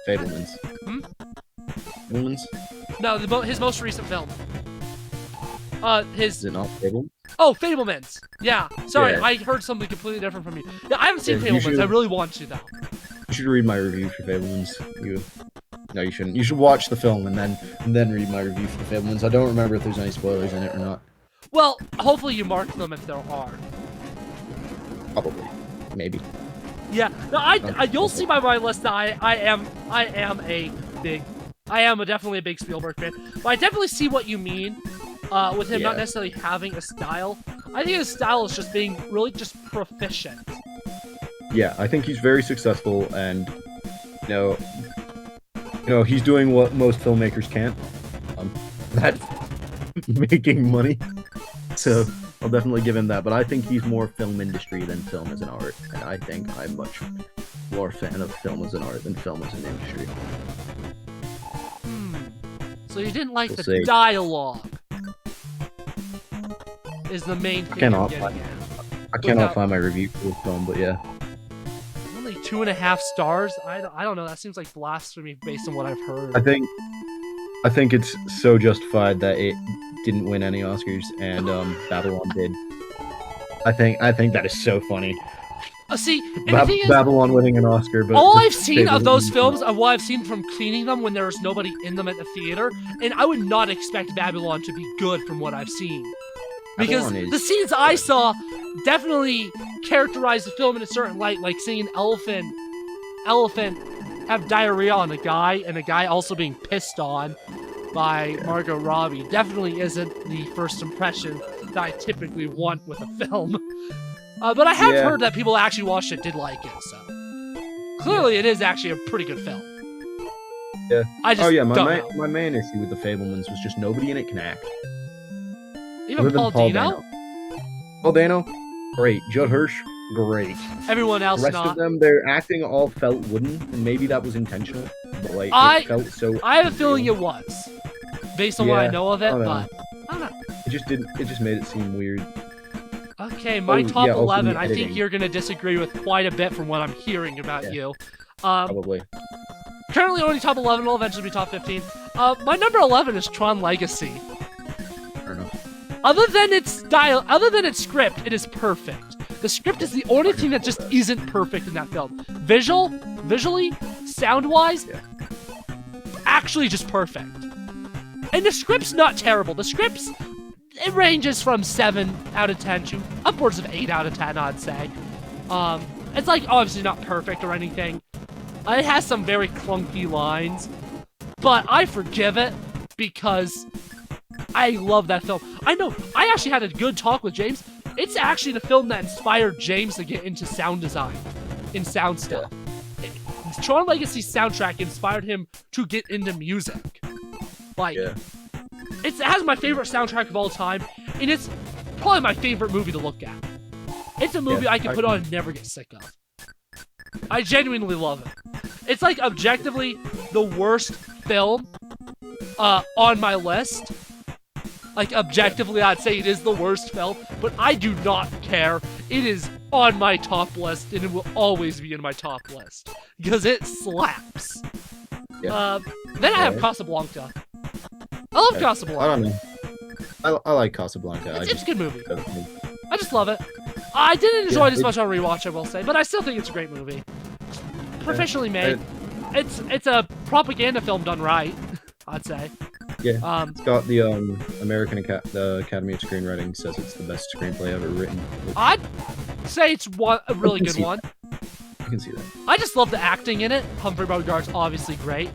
Fablemans. Fablemans? No, his most recent film. Is it not Fablemans? Oh, Fablemans! Yeah. Sorry, I heard something completely different from you. Yeah, I haven't seen Fablemans. I really want to, though. You should read my review for Fablemans. No, you shouldn't. You should watch the film and then read my review for the Fablemans. I don't remember if there's any spoilers in it or not. Well, hopefully you mark them if there are. Probably. Maybe. Yeah, no, you'll see by my list that I am definitely a big Spielberg fan. But I definitely see what you mean with him not necessarily having a style. I think his style is just being really just proficient. Yeah, I think he's very successful, and you know, he's doing what most filmmakers can't. That's making money. So I'll definitely give him that. But I think he's more film industry than film as an art, and I think I'm much more a fan of film as an art than film as an industry. So you didn't like We'll the see. dialogue? Is the main thing I'm getting at. I cannot find my review for this film, but yeah. Only 2.5 stars? I don't know. That seems like blasphemy based on what I've heard. I think it's so justified that it didn't win any Oscars and Babylon did. I think that is so funny. See, and the thing is, Babylon winning an Oscar, but all I've seen of those films and what I've seen from cleaning them when there's nobody in them at the theater, and I would not expect Babylon to be good from what I've seen. Because the scenes I saw definitely characterize the film in a certain light, like seeing an elephant have diarrhea on a guy, and a guy also being pissed on by Margot Robbie. Definitely isn't the first impression that I typically want with a film. But I have heard that people actually watched it did like it, so clearly it is actually a pretty good film. Yeah. My main issue with The Fabelmans was just nobody in it can act. Even Paul Dano? Paul Dano, great. Judd Hirsch, great. Everyone else the rest not. of them, their acting all felt wooden, and maybe that was intentional. But like, it felt so. I have a feeling it was, based on what I know of it. But I don't know. It just didn't. It just made it seem weird. Okay, my top 11. I think you're gonna disagree with quite a bit from what I'm hearing about you. Probably. Currently only top 11. Will eventually be top 15. My number 11 is Tron Legacy. Fair enough. Other than its style, other than its script, it is perfect. The script is the only thing that just isn't perfect in that film. Visually, sound-wise, actually just perfect. And the script's not terrible. The script's, it ranges from 7 out of 10 to upwards of 8 out of 10, I'd say. It's like obviously not perfect or anything. It has some very clunky lines, but I forgive it because I love that film. I know, I actually had a good talk with James. It's actually the film that inspired James to get into sound design and sound stuff. Tron Legacy's soundtrack inspired him to get into music. Like, it has my favorite soundtrack of all time, and it's probably my favorite movie to look at. It's a movie I can put on and never get sick of. I genuinely love it. It's like objectively the worst film on my list. Like, objectively, I'd say it is the worst film, but I do not care. It is on my top list, and it will always be in my top list. Because it slaps. Yeah. Then I have Casablanca. I love Casablanca. I don't know. I like Casablanca. It's a good movie. I just love it. I didn't enjoy it as much on rewatch, I will say, but I still think it's a great movie. Professionally made. It's a propaganda film done right, I'd say. Yeah, it's got the American Academy of Screenwriting says it's the best screenplay ever written. I'd say it's a really good one. I can see that. I just love the acting in it. Humphrey Bogart's obviously great.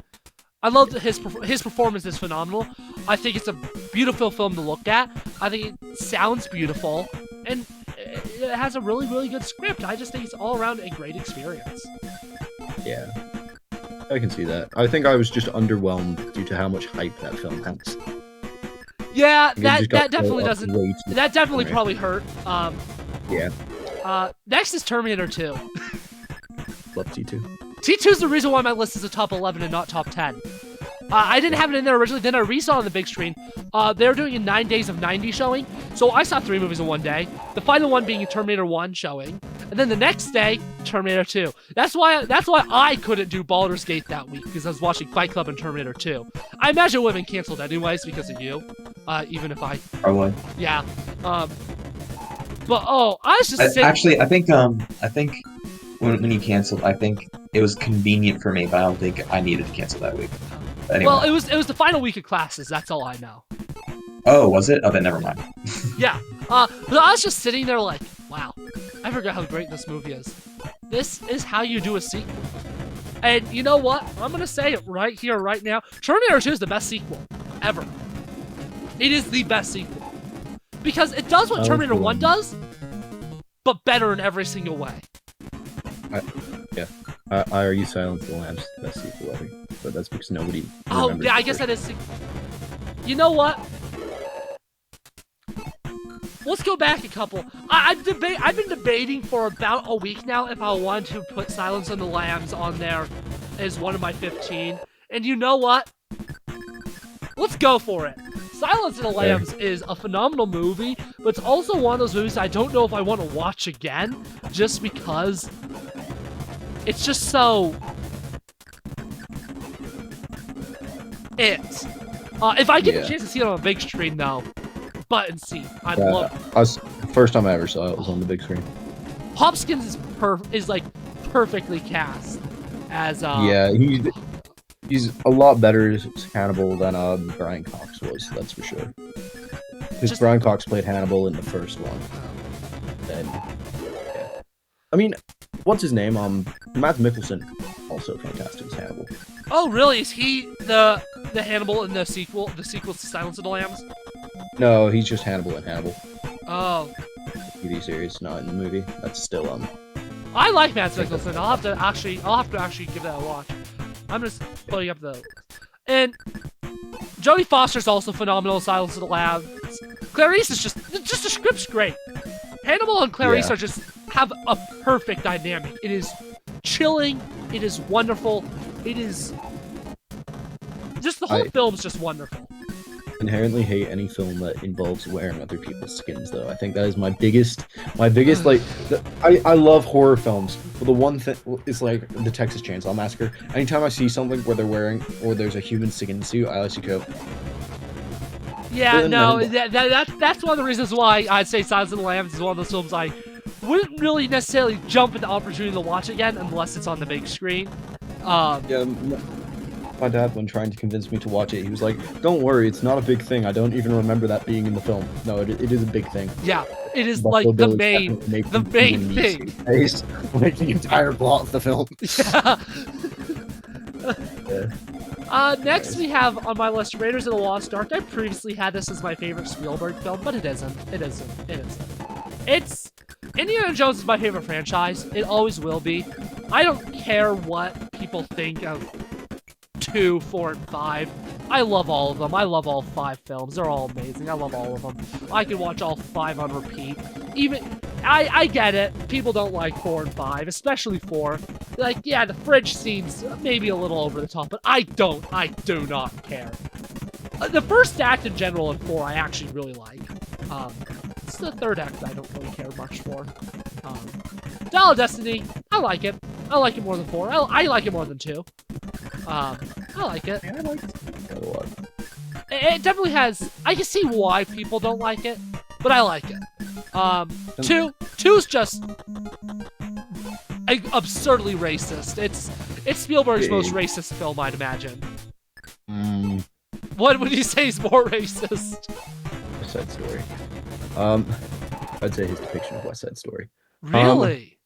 I love his performance is phenomenal. I think it's a beautiful film to look at. I think it sounds beautiful, and it has a really, really good script. I just think it's all around a great experience. Yeah. I can see that. I think I was just underwhelmed due to how much hype that film has. Yeah, that definitely doesn't. That definitely probably hurt. Next is Terminator 2. Love T2. T2 is the reason why my list is a top 11 and not top 10. I didn't have it in there originally, then I resaw on the big screen. They were doing a 9 days of 90 showing, so I saw 3 movies in one day. The final one being Terminator 1 showing, and then the next day, Terminator 2. That's why I couldn't do Baldur's Gate that week, because I was watching Fight Club and Terminator 2. I imagine it would have been canceled anyways because of you, even if I... Probably. Yeah. But, I was just saying... Actually, I think when you canceled, I think it was convenient for me, but I don't think I needed to cancel that week. Anyway. Well, it was the final week of classes, that's all I know. Oh, was it? Oh, then never mind. Yeah. But I was just sitting there like, wow, I forgot how great this movie is. This is how you do a sequel. And you know what? I'm gonna say it right here, right now. Terminator 2 is the best sequel ever. It is the best sequel. Because it does what Terminator 1 does, but better in every single way. I argue Silence of the Lambs is the best sequel ever, but that's because nobody. Oh, yeah, I guess that is. You know what? Let's go back a couple. I've been debating for about a week now if I want to put Silence of the Lambs on there as one of my 15. And you know what? Let's go for it. Silence of the Lambs is a phenomenal movie, but it's also one of those movies I don't know if I want to watch again, just because it's just so... if I get the chance to see it on a big screen, though, button seat, I'd love it. First time I ever saw it was on the big screen. Hopkins is like perfectly cast as he's a lot better as Hannibal than Brian Cox was, that's for sure. Because Brian Cox played Hannibal in the first one. Then I mean, what's his name? Matt Mikkelsen, also fantastic as Hannibal. Oh really? Is he the Hannibal in the sequel to Silence of the Lambs? No, he's just Hannibal in Hannibal. Oh. TV series, not in the movie. That's still I like Matt Mikkelsen. I'll have to actually give that a watch. I'm just putting up the... And Jodie Foster's also phenomenal in Silence of the Lambs. Clarice is just the script's great. Hannibal and Clarice are just have a perfect dynamic. It is chilling. It is wonderful. It is just the whole film's just wonderful. Inherently hate any film that involves wearing other people's skins, though. I think that is my biggest like I love horror films, but the one thing is like the Texas Chainsaw Massacre. Anytime I see something where they're wearing or there's a human skin suit, I actually go, yeah, no, that's one of the reasons why I'd say Silence of the Lambs is one of those films I wouldn't really necessarily jump at the opportunity to watch again unless it's on the big screen. My dad, when trying to convince me to watch it, he was like, "Don't worry, it's not a big thing. I don't even remember that being in the film." No, it is a big thing. Yeah, it is like the main thing. Like the entire plot of the film. Yeah. Next we have on my list Raiders of the Lost Ark. I previously had this as my favorite Spielberg film, but it isn't. It's Indiana Jones is my favorite franchise. It always will be. I don't care what people think of 2, 4, and 5. I love all of them. I love all 5 films. They're all amazing. I love all of them. I can watch all 5 on repeat. Even I get it. People don't like 4 and 5, especially 4. Like, yeah, the fridge scene's maybe a little over the top, but I do not care. The first act in general in 4 I actually really like. It's the third act that I don't really care much for. Dial of Destiny, I like it. I like it more than 4. I like it more than 2. I like it. Yeah, I like it a lot. It definitely has... I can see why people don't like it, but I like it. 2's just absurdly racist. It's Spielberg's most racist film, I'd imagine. What would you say is more racist? West Side Story. I'd say his depiction of West Side Story. Really?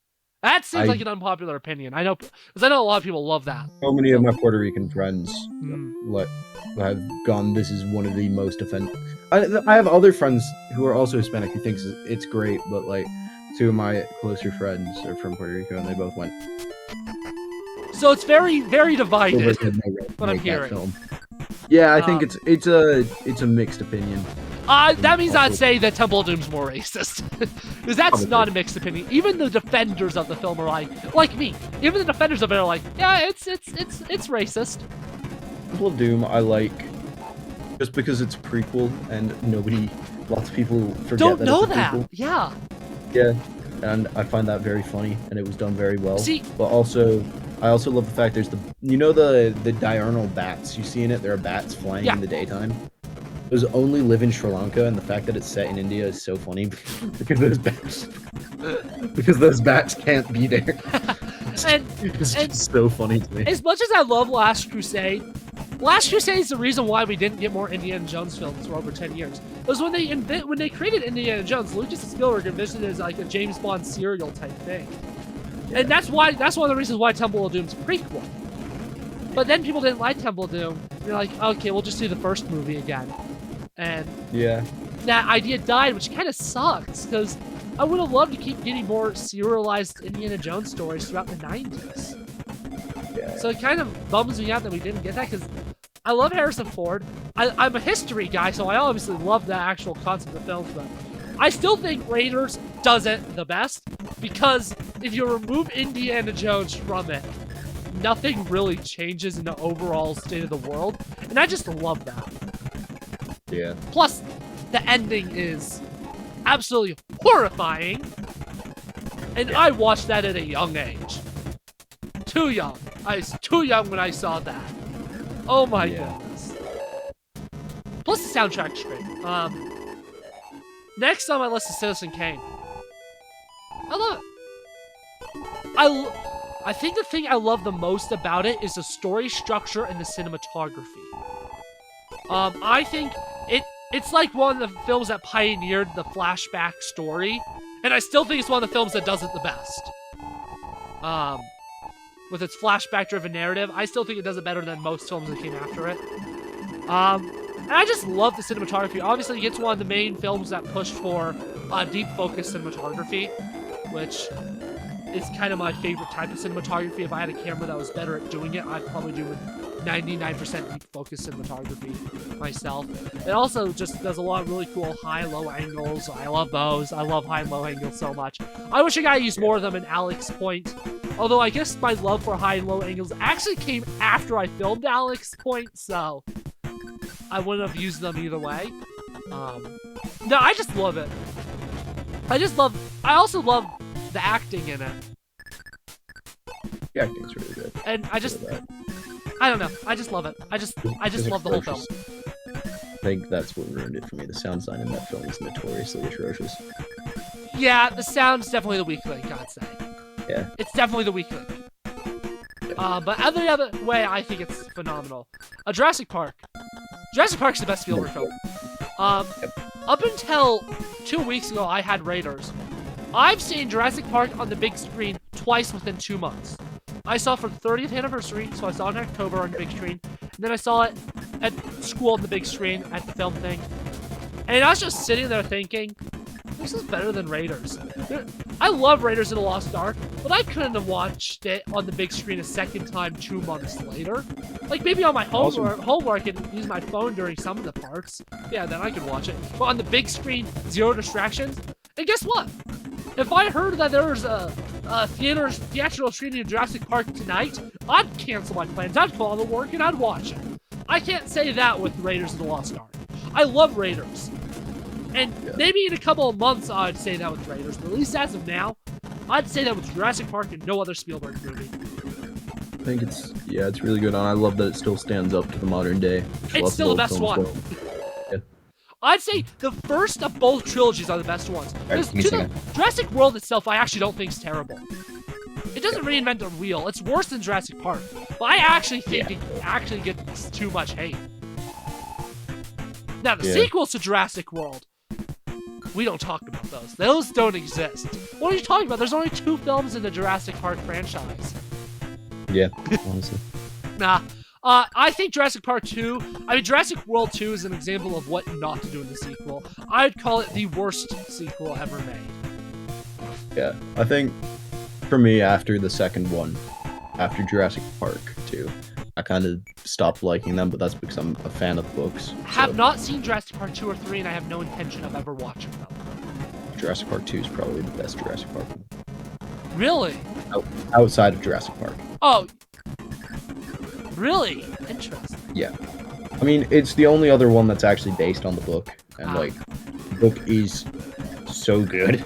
That seems like an unpopular opinion. I know, because I know a lot of people love that. So many of my Puerto Rican friends have gone, this is one of the most offensive. I have other friends who are also Hispanic who thinks it's great, but like 2 of my closer friends are from Puerto Rico and they both went. So it's very, very divided. What I'm hearing. Film. Yeah, I think it's a mixed opinion. That means I'd say that Temple of Doom's more racist. Because that's not a mixed opinion. Even the defenders of the film are like me. Even the defenders of it are like, yeah, it's racist. Temple of Doom I like just because it's a prequel and lots of people forget don't that know it's a that. prequel. Yeah, and I find that very funny and it was done very well. See, but also I also love the fact there's the diurnal bats you see in it. There are bats flying in the daytime. Those only live in Sri Lanka, and the fact that it's set in India is so funny because those bats can't be there. and it's just so funny to me. As much as I love Last Crusade, Last Crusade is the reason why we didn't get more Indiana Jones films for over 10 years. It was when they created Indiana Jones, Lucas and Spielberg envisioned it as like a James Bond serial type thing. And that's one of the reasons why Temple of Doom's a prequel. But then people didn't like Temple of Doom. They're like, okay, we'll just do the first movie again. And Yeah. that idea died, which kind of sucks, because I would have loved to keep getting more serialized Indiana Jones stories throughout the 90s. Yeah. So it kind of bums me out that we didn't get that, because I love Harrison Ford. I'm a history guy, so I obviously love the actual concept of films, but I still think Raiders does it the best, because if you remove Indiana Jones from it, nothing really changes in the overall state of the world, and I just love that. Yeah. Plus, the ending is absolutely horrifying, and I watched that at a young age. Too young. I was too young when I saw that. Oh my goodness. Plus, the soundtrack's great. Next on my list is Citizen Kane. I love it. I think the thing I love the most about it is the story structure and the cinematography. I think it's like one of the films that pioneered the flashback story, and I still think it's one of the films that does it the best. With its flashback-driven narrative, I still think it does it better than most films that came after it. And I just love the cinematography. Obviously, it's one of the main films that pushed for deep focus cinematography, which is kind of my favorite type of cinematography. If I had a camera that was better at doing it, I'd probably do 99% deep focus cinematography myself. It also just does a lot of really cool high-low angles. I love those. I love high and low angles so much. I wish a guy used more of them in Alex Point. Although I guess my love for high and low angles actually came after I filmed Alex Point, so I wouldn't have used them either way. No, I just love it. I also love the acting in it. The acting's really good. And I don't know. I just love it. I just love the whole film. I think that's what ruined it for me. The sound design in that film is notoriously atrocious. Yeah, the sound's definitely the weak link, I'd say. Yeah. It's definitely the weak link. But every other way, I think it's phenomenal. Jurassic Park. Jurassic Park's the best Spielberg film. Up until 2 weeks ago, I had Raiders. I've seen Jurassic Park on the big screen twice within 2 months. I saw it for the 30th anniversary, so I saw it in October on the big screen. And then I saw it at school on the big screen at the film thing. And I was just sitting there thinking, this is better than Raiders. I love Raiders of the Lost Ark, but I couldn't have watched it on the big screen a second time 2 months later. Like, maybe on my homework and use my phone during some of the parts. Yeah, then I could watch it. But on the big screen, zero distractions. And guess what? If I heard that there was a theatrical screening of Jurassic Park tonight, I'd cancel my plans. I'd call to work and I'd watch it. I can't say that with Raiders of the Lost Ark. I love Raiders. And maybe in a couple of months I'd say that with Raiders, but at least as of now, I'd say that with Jurassic Park and no other Spielberg movie. I think it's really good, and I love that it still stands up to the modern day. It's still the best one. Yeah. I'd say the first of both trilogies are the best ones. Because Jurassic World itself, I actually don't think is terrible. It doesn't reinvent the wheel. It's worse than Jurassic Park, but I actually think it actually gets too much hate. Now, the sequels to Jurassic World, we don't talk about those. Those don't exist. What are you talking about? There's only 2 films in the Jurassic Park franchise. Yeah, honestly. Nah. I think Jurassic World 2 is an example of what not to do in the sequel. I'd call it the worst sequel ever made. Yeah, I think for me, after the second one, after Jurassic Park 2, I kind of stopped liking them, but that's because I'm a fan of the books. Have not seen Jurassic Park 2 or 3, and I have no intention of ever watching them. Jurassic Park 2 is probably the best Jurassic Park. Really? Outside of Jurassic Park. Oh. Really? Interesting. Yeah. I mean, it's the only other one that's actually based on the book, and the book is so good.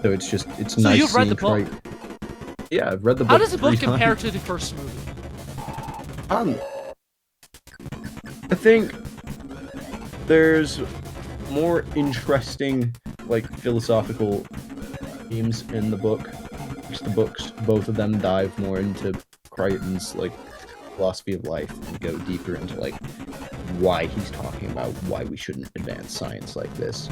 So it's nice. So you've read the book? Yeah, I've read the book. How does the book compare to the first movie? I think there's more interesting, philosophical themes in the book. Because the books, both of them dive more into Crichton's, philosophy of life and go deeper into like why he's talking about why we shouldn't advance science like this.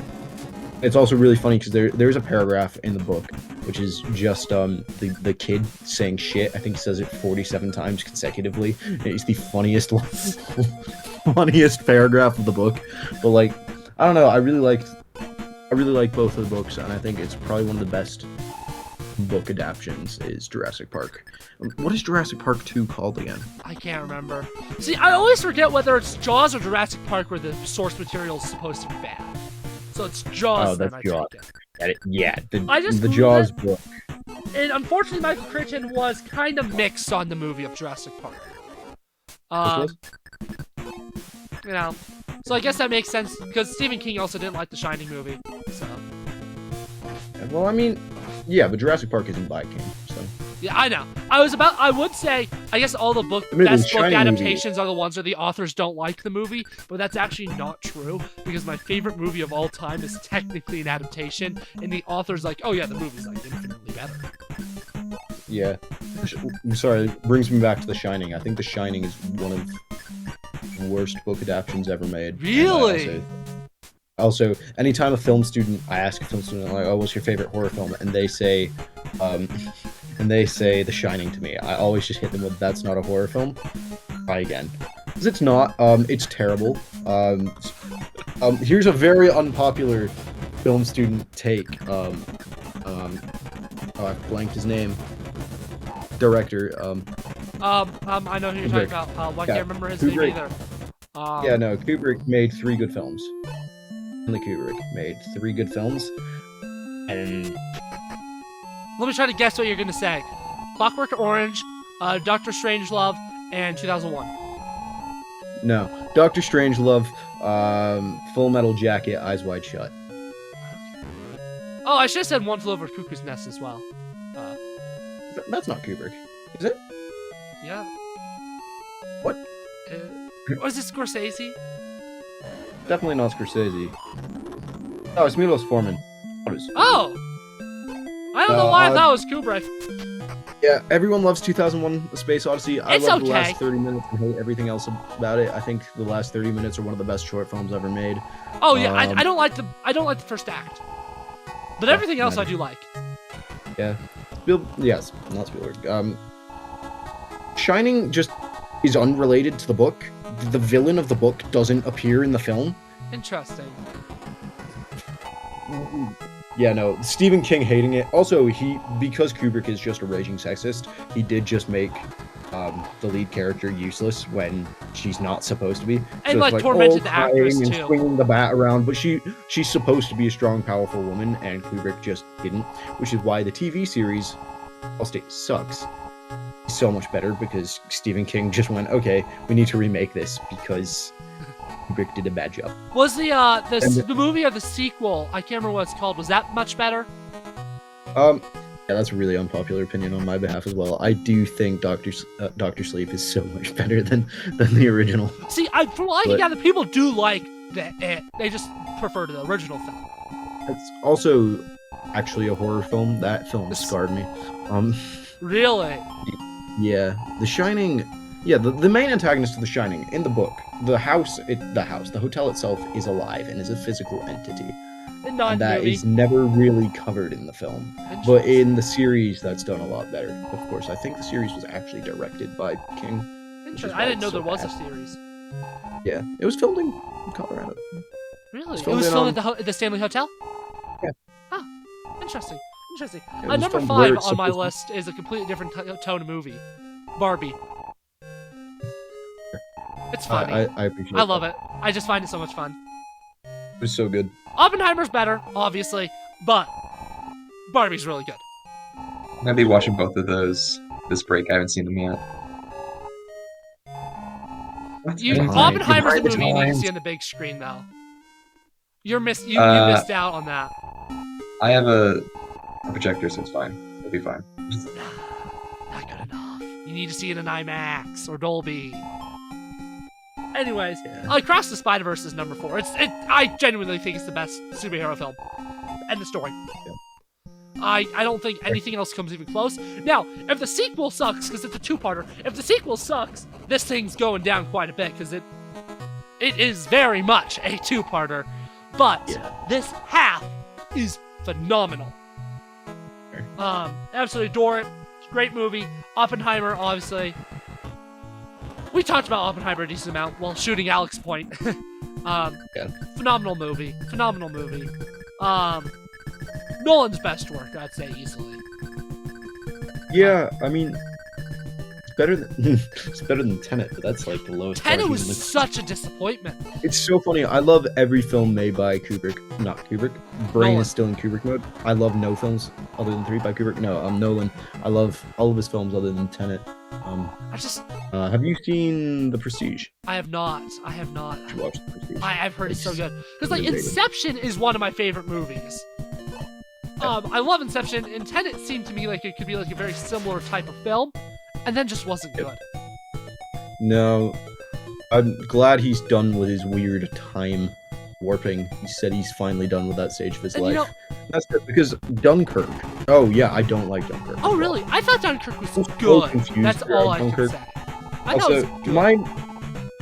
It's also really funny because there's a paragraph in the book which is just the kid saying shit. I think he says it 47 times consecutively. It's the funniest funniest paragraph of the book. But like, I don't know, I really like both of the books, and I think it's probably one of the best book adaptions is Jurassic Park. What is Jurassic Park 2 called again? I can't remember. See, I always forget whether it's Jaws or Jurassic Park where the source material is supposed to be bad. So it's Jaws. Oh, that's Jaws. Yeah, I just the Jaws book. And unfortunately, Michael Crichton was kind of mixed on the movie of Jurassic Park. You know, so I guess that makes sense because Stephen King also didn't like the Shining movie. So. Well, I mean, yeah, but Jurassic Park isn't by King, so. Yeah, I know. I would say, I guess all the best book adaptations are the ones where the authors don't like the movie, but that's actually not true, because my favorite movie of all time is technically an adaptation, and the author's like, oh yeah, the movie's like infinitely better. Yeah. I'm sorry, it brings me back to The Shining. I think The Shining is one of the worst book adaptations ever made. Really? Also, anytime I ask a film student, like, oh, what's your favorite horror film? And they say The Shining to me. I always just hit them with, that's not a horror film. Try again. Because it's not. It's terrible. Here's a very unpopular film student take. Oh, I blanked his name. Director. I know who you're talking about. I can't remember his name either. Yeah, no, Kubrick made 3 good films. Only Kubrick made 3 good films, and let me try to guess what you're gonna say. Clockwork Orange, Doctor Strangelove, and 2001. No, Doctor Strangelove, Full Metal Jacket, Eyes Wide Shut. Oh, I should have said One Flew Over Cuckoo's Nest as well. That's not Kubrick, is it? Yeah. What? Was it Scorsese? Definitely not Scorsese. Oh, it's Milos Forman. Oh! I don't know why I thought it was Kubrick. Yeah, everyone loves 2001: A Space Odyssey. I love the last 30 minutes and hate everything else about it. I think the last 30 minutes are one of the best short films ever made. Oh yeah, I don't like the first act, but everything else I do like. Yeah, yes, not Spielberg. Shining just is unrelated to the book. The villain of the book doesn't appear in the film. Interesting. Yeah, no, Stephen King hating it. Also, because Kubrick is just a raging sexist, he did just make the lead character useless when she's not supposed to be. And so like tormented the actress and too. Swinging the bat around, but she's supposed to be a strong, powerful woman, and Kubrick just didn't. Which is why the TV series, I'll state, sucks. So much better because Stephen King just went, okay, we need to remake this because Kubrick did a bad job. Was the movie or the sequel, I can't remember what it's called, was that much better? Yeah, that's a really unpopular opinion on my behalf as well. I do think Doctor Sleep is so much better than the original. See, from what I can gather, people do like it. They just prefer to the original film. It's also actually a horror film. That film scarred me. Really? Yeah, The Shining. Yeah, the main antagonist of The Shining in the book, the hotel itself is alive and is a physical entity. And that is never really covered in the film. But in the series, that's done a lot better. Of course, I think the series was actually directed by King. Interesting. I didn't know there was a series. Yeah, it was filmed in Colorado. Really? It was filmed at the Stanley Hotel? Yeah. Huh. Interesting. Number 5 on my list is a completely different tone of movie. Barbie. It's funny. I appreciate it. I love it. I just find it so much fun. It was so good. Oppenheimer's better, obviously, but Barbie's really good. I'm gonna be watching both of those this break. I haven't seen them yet. Oppenheimer's a movie you need to see on the big screen, though. You missed out on that. I have a projector, so it's fine. It'll be fine. Not good enough. You need to see it in IMAX or Dolby. Anyways, Across the Spider-Verse is number 4. I genuinely think it's the best superhero film. End of story. I don't think anything else comes even close. Now, if the sequel sucks, because it's a two-parter, if the sequel sucks, this thing's going down quite a bit, because it is very much a two-parter. But this half is phenomenal. Absolutely adore it. Great movie. Oppenheimer, obviously. We talked about Oppenheimer a decent amount while shooting Alex Point. Phenomenal movie. Phenomenal movie. Nolan's best work, I'd say, easily. Yeah, I mean, it's better than Tenet, but that's like the lowest. Tenet was such a disappointment. It's so funny. I love every film made by Kubrick. Not Kubrick. Brain Nolan. is still in Kubrick mode. I love no films other than 3 by Kubrick. No, Nolan. I love all of his films other than Tenet. Have you seen The Prestige? I have not. I have not. You should watch The Prestige. I've heard it's so good. Because, like, underrated. Inception is one of my favorite movies. I love Inception, and Tenet seemed to me like it could be like a very similar type of film, and then just wasn't good. No, I'm glad he's done with his weird time warping. He said he's finally done with that stage of his And, life. you know- That's good, because Dunkirk. Oh yeah, I don't like Dunkirk. Oh, really? I thought Dunkirk was I'm so good. confused That's here all on I can Dunkirk. say. I thought it Also, was good.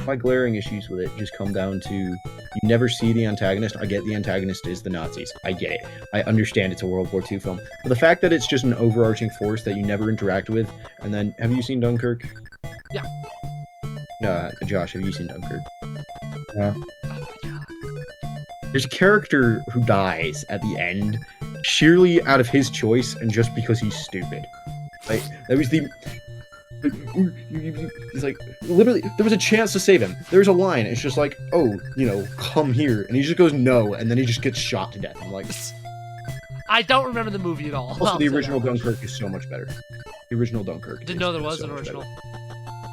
my glaring issues with it just come down to you never see the antagonist. I get the antagonist is the Nazis. I get it. I understand it's a World War II film. But the fact that it's just an overarching force that you never interact with, and then have you seen Dunkirk? Yeah. No, Josh, have you seen Dunkirk? Yeah. Oh my God. There's a character who dies at the end, sheerly out of his choice and just because he's stupid. Like that was the. He's like, literally, there was a chance to save him. There's a line. It's just like, oh, come here, and he just goes no, and then he just gets shot to death. I'm like, I don't remember the movie at all. also I'll the say original that much. Dunkirk is so much better. The original Dunkirk. Didn't know there is was so an much original.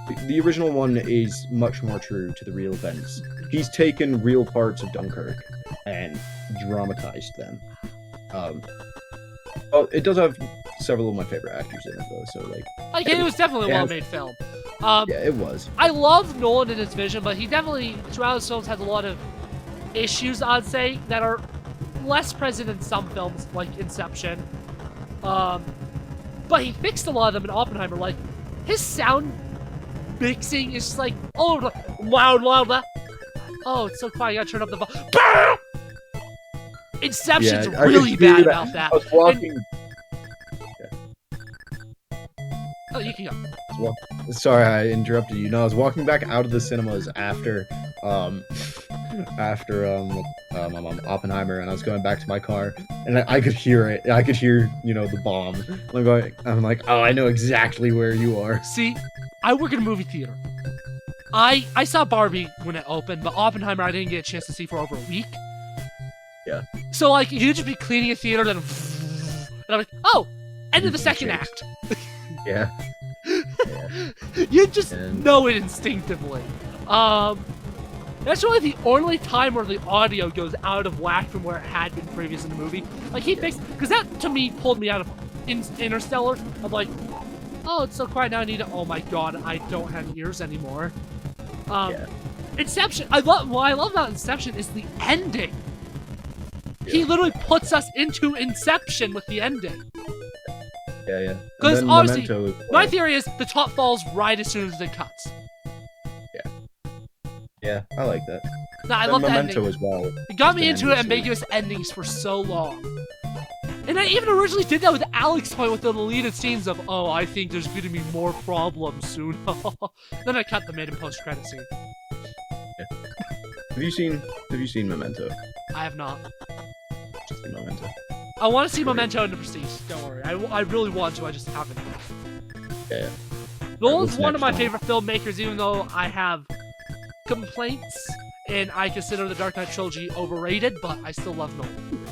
better. The original one is much more true to the real events. He's taken real parts of Dunkirk and dramatized them. It does have several of my favorite actors in it, though. So Like, it was definitely a Yeah. well-made film. yeah, it was. I love Nolan and his vision, but he definitely, throughout his films, has a lot of issues, I'd say, that are less present in some films, like Inception. But he fixed a lot of them in Oppenheimer. Like, his sound mixing is just like, oh, loud, loud. Oh, it's so quiet, I gotta turn up the volume. Inception's Yeah, I really could hear bad that. about that. I was walking. Oh, you can go. Sorry, I interrupted you. No, I was walking back out of the cinemas after Oppenheimer, and I was going back to my car, and I could hear it. I could hear, the bomb. I'm like, oh, I know exactly where you are. See, I work in a movie theater. I saw Barbie when it opened, but Oppenheimer I didn't get a chance to see for over a week. Yeah. So, like, you'd just be cleaning a theater, then and I'm like, oh, end of the second act. Yeah. You just And- know it instinctively. That's really the only time where the audio goes out of whack from where it had been previous in the movie. Like, he fixed, because that to me pulled me out of Interstellar. I'm like, oh, it's so quiet now. I need to. Oh my god, I don't have ears anymore. Yeah. Inception. What I love about Inception is the ending. He literally puts us into Inception with the ending. Yeah. 'Cause And then obviously, Memento as My well. theory is the top falls right as soon as it cuts. Yeah, I like that. No, I And love the Memento ending. as well. It got Just me an into endless ambiguous endings for so long. And I even originally did that with Alex Point with the deleted scenes of, oh, I think there's going to be more problems soon. Then I cut the mid and post credit scene. Have you seen Memento? I have not. Just see Memento. I want to see Memento and The Prestige. Don't worry. I really want to. I just haven't. Yeah. Nolan's what's one of next my on? favorite filmmakers, even though I have complaints, and I consider the Dark Knight trilogy overrated, but I still love Nolan.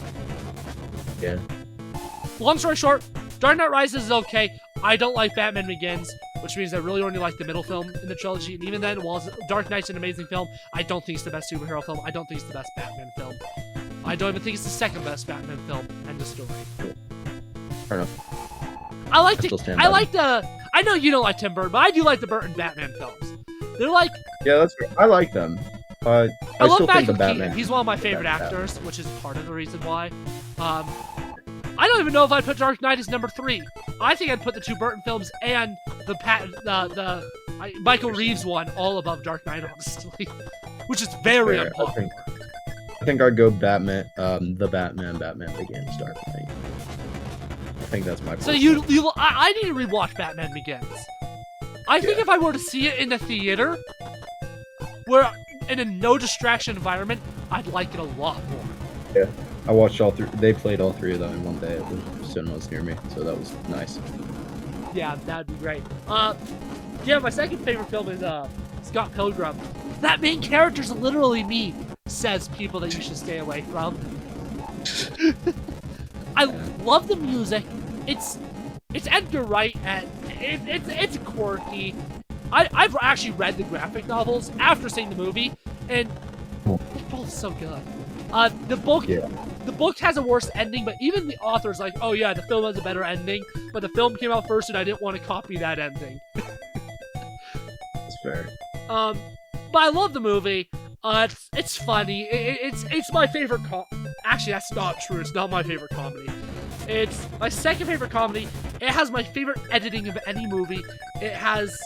Yeah. Long story short, Dark Knight Rises is okay. I don't like Batman Begins, which means I really only like the middle film in the trilogy. And even then, while Dark Knight's an amazing film, I don't think it's the best superhero film. I don't think it's the best Batman film. I don't even think it's the second best Batman film. End of story. Fair enough. I like still stand I by like the. I know you don't like Tim Burton, but I do like the Burton Batman films. They're like. Yeah, that's fair. I like them. I I love still think Michael the Batman. Keaton. He's one of my the favorite Batman. actors, which is part of the reason why. I don't even know if I'd put Dark Knight as number 3. I think I'd put the 2 Burton films and the Michael Reeves one all above Dark Knight, honestly, which is very Fair. unpopular. I think I'd go Batman, Batman Begins, Dark Knight. I think that's my. So personal- I need to rewatch Batman Begins. I think if I were to see it in the theater, where in a no distraction environment, I'd like it a lot more. I watched all 3. They played all 3 of them in one day at the cinemas near me, so that was nice. Yeah, that'd be great. Yeah, my second favorite film is Scott Pilgrim. That main character's literally me, says people that you should stay away from. I love the music. It's Edgar Wright, and it's quirky. I've actually read the graphic novels after seeing the movie, and they're both so good. The book has a worse ending, but even the author's like, oh yeah, the film has a better ending, but the film came out first and I didn't want to copy that ending. That's fair. But I love the movie. It's funny. It's my favorite Actually, that's not true. It's not my favorite comedy. It's my second favorite comedy. It has my favorite editing of any movie. It's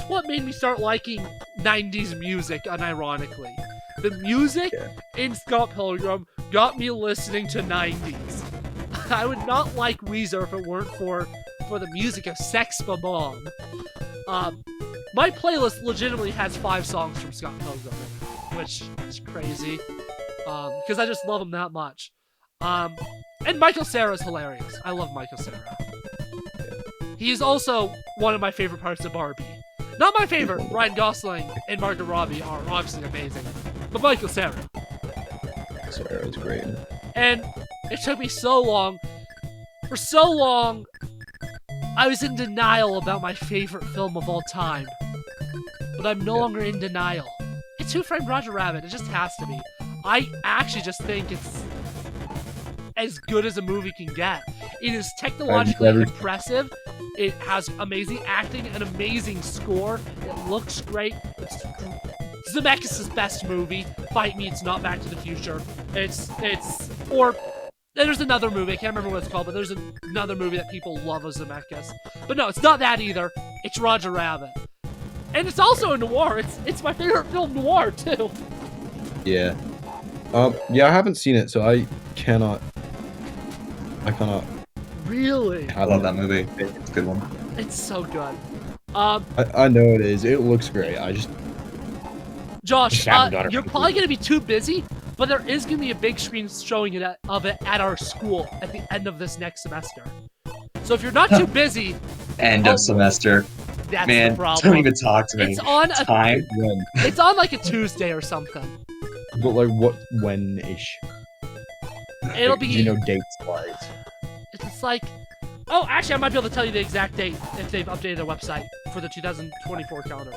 what made me start liking 90s music, unironically. The music in Scott Pilgrim got me listening to 90s. I would not like Weezer if it weren't for the music of Sex Bomb. My playlist legitimately has 5 songs from Scott Pilgrim in it, which is crazy, because I just love him that much. And Michael Cera's hilarious. I love Michael Cera. He's also one of my favorite parts of Barbie. Not my favorite. Ryan Gosling and Margot Robbie are obviously amazing, but Michael Cera. Cera is great. And it took me so long. For so long, I was in denial about my favorite film of all time. But I'm no longer in denial. It's Who Framed Roger Rabbit. It just has to be. I actually just think it's as good as a movie can get. It is technologically impressive. It has amazing acting, an amazing score. It looks great. It's Zemeckis' best movie. Fight me, it's not Back to the Future. There's another movie, I can't remember what it's called, but there's another movie that people love of Zemeckis. But no, it's not that either. It's Roger Rabbit. And it's also a noir. It's my favorite film noir, too. Yeah. Yeah, I haven't seen it, so I cannot. Really? I love that movie. It's a good one. It's so good. I know it is. It looks great. Josh, haven't got it you're for probably going to be too busy, but there is going to be a big screen showing of it at our school at the end of this next semester. So if you're not too busy... End of semester. That's Man, the problem. don't even talk to me. It's on When? It's on like a Tuesday or something. But like what? When-ish? It'll be... You know, dates-wise. It's like... Oh, actually, I might be able to tell you the exact date if they've updated their website for the 2024 calendar.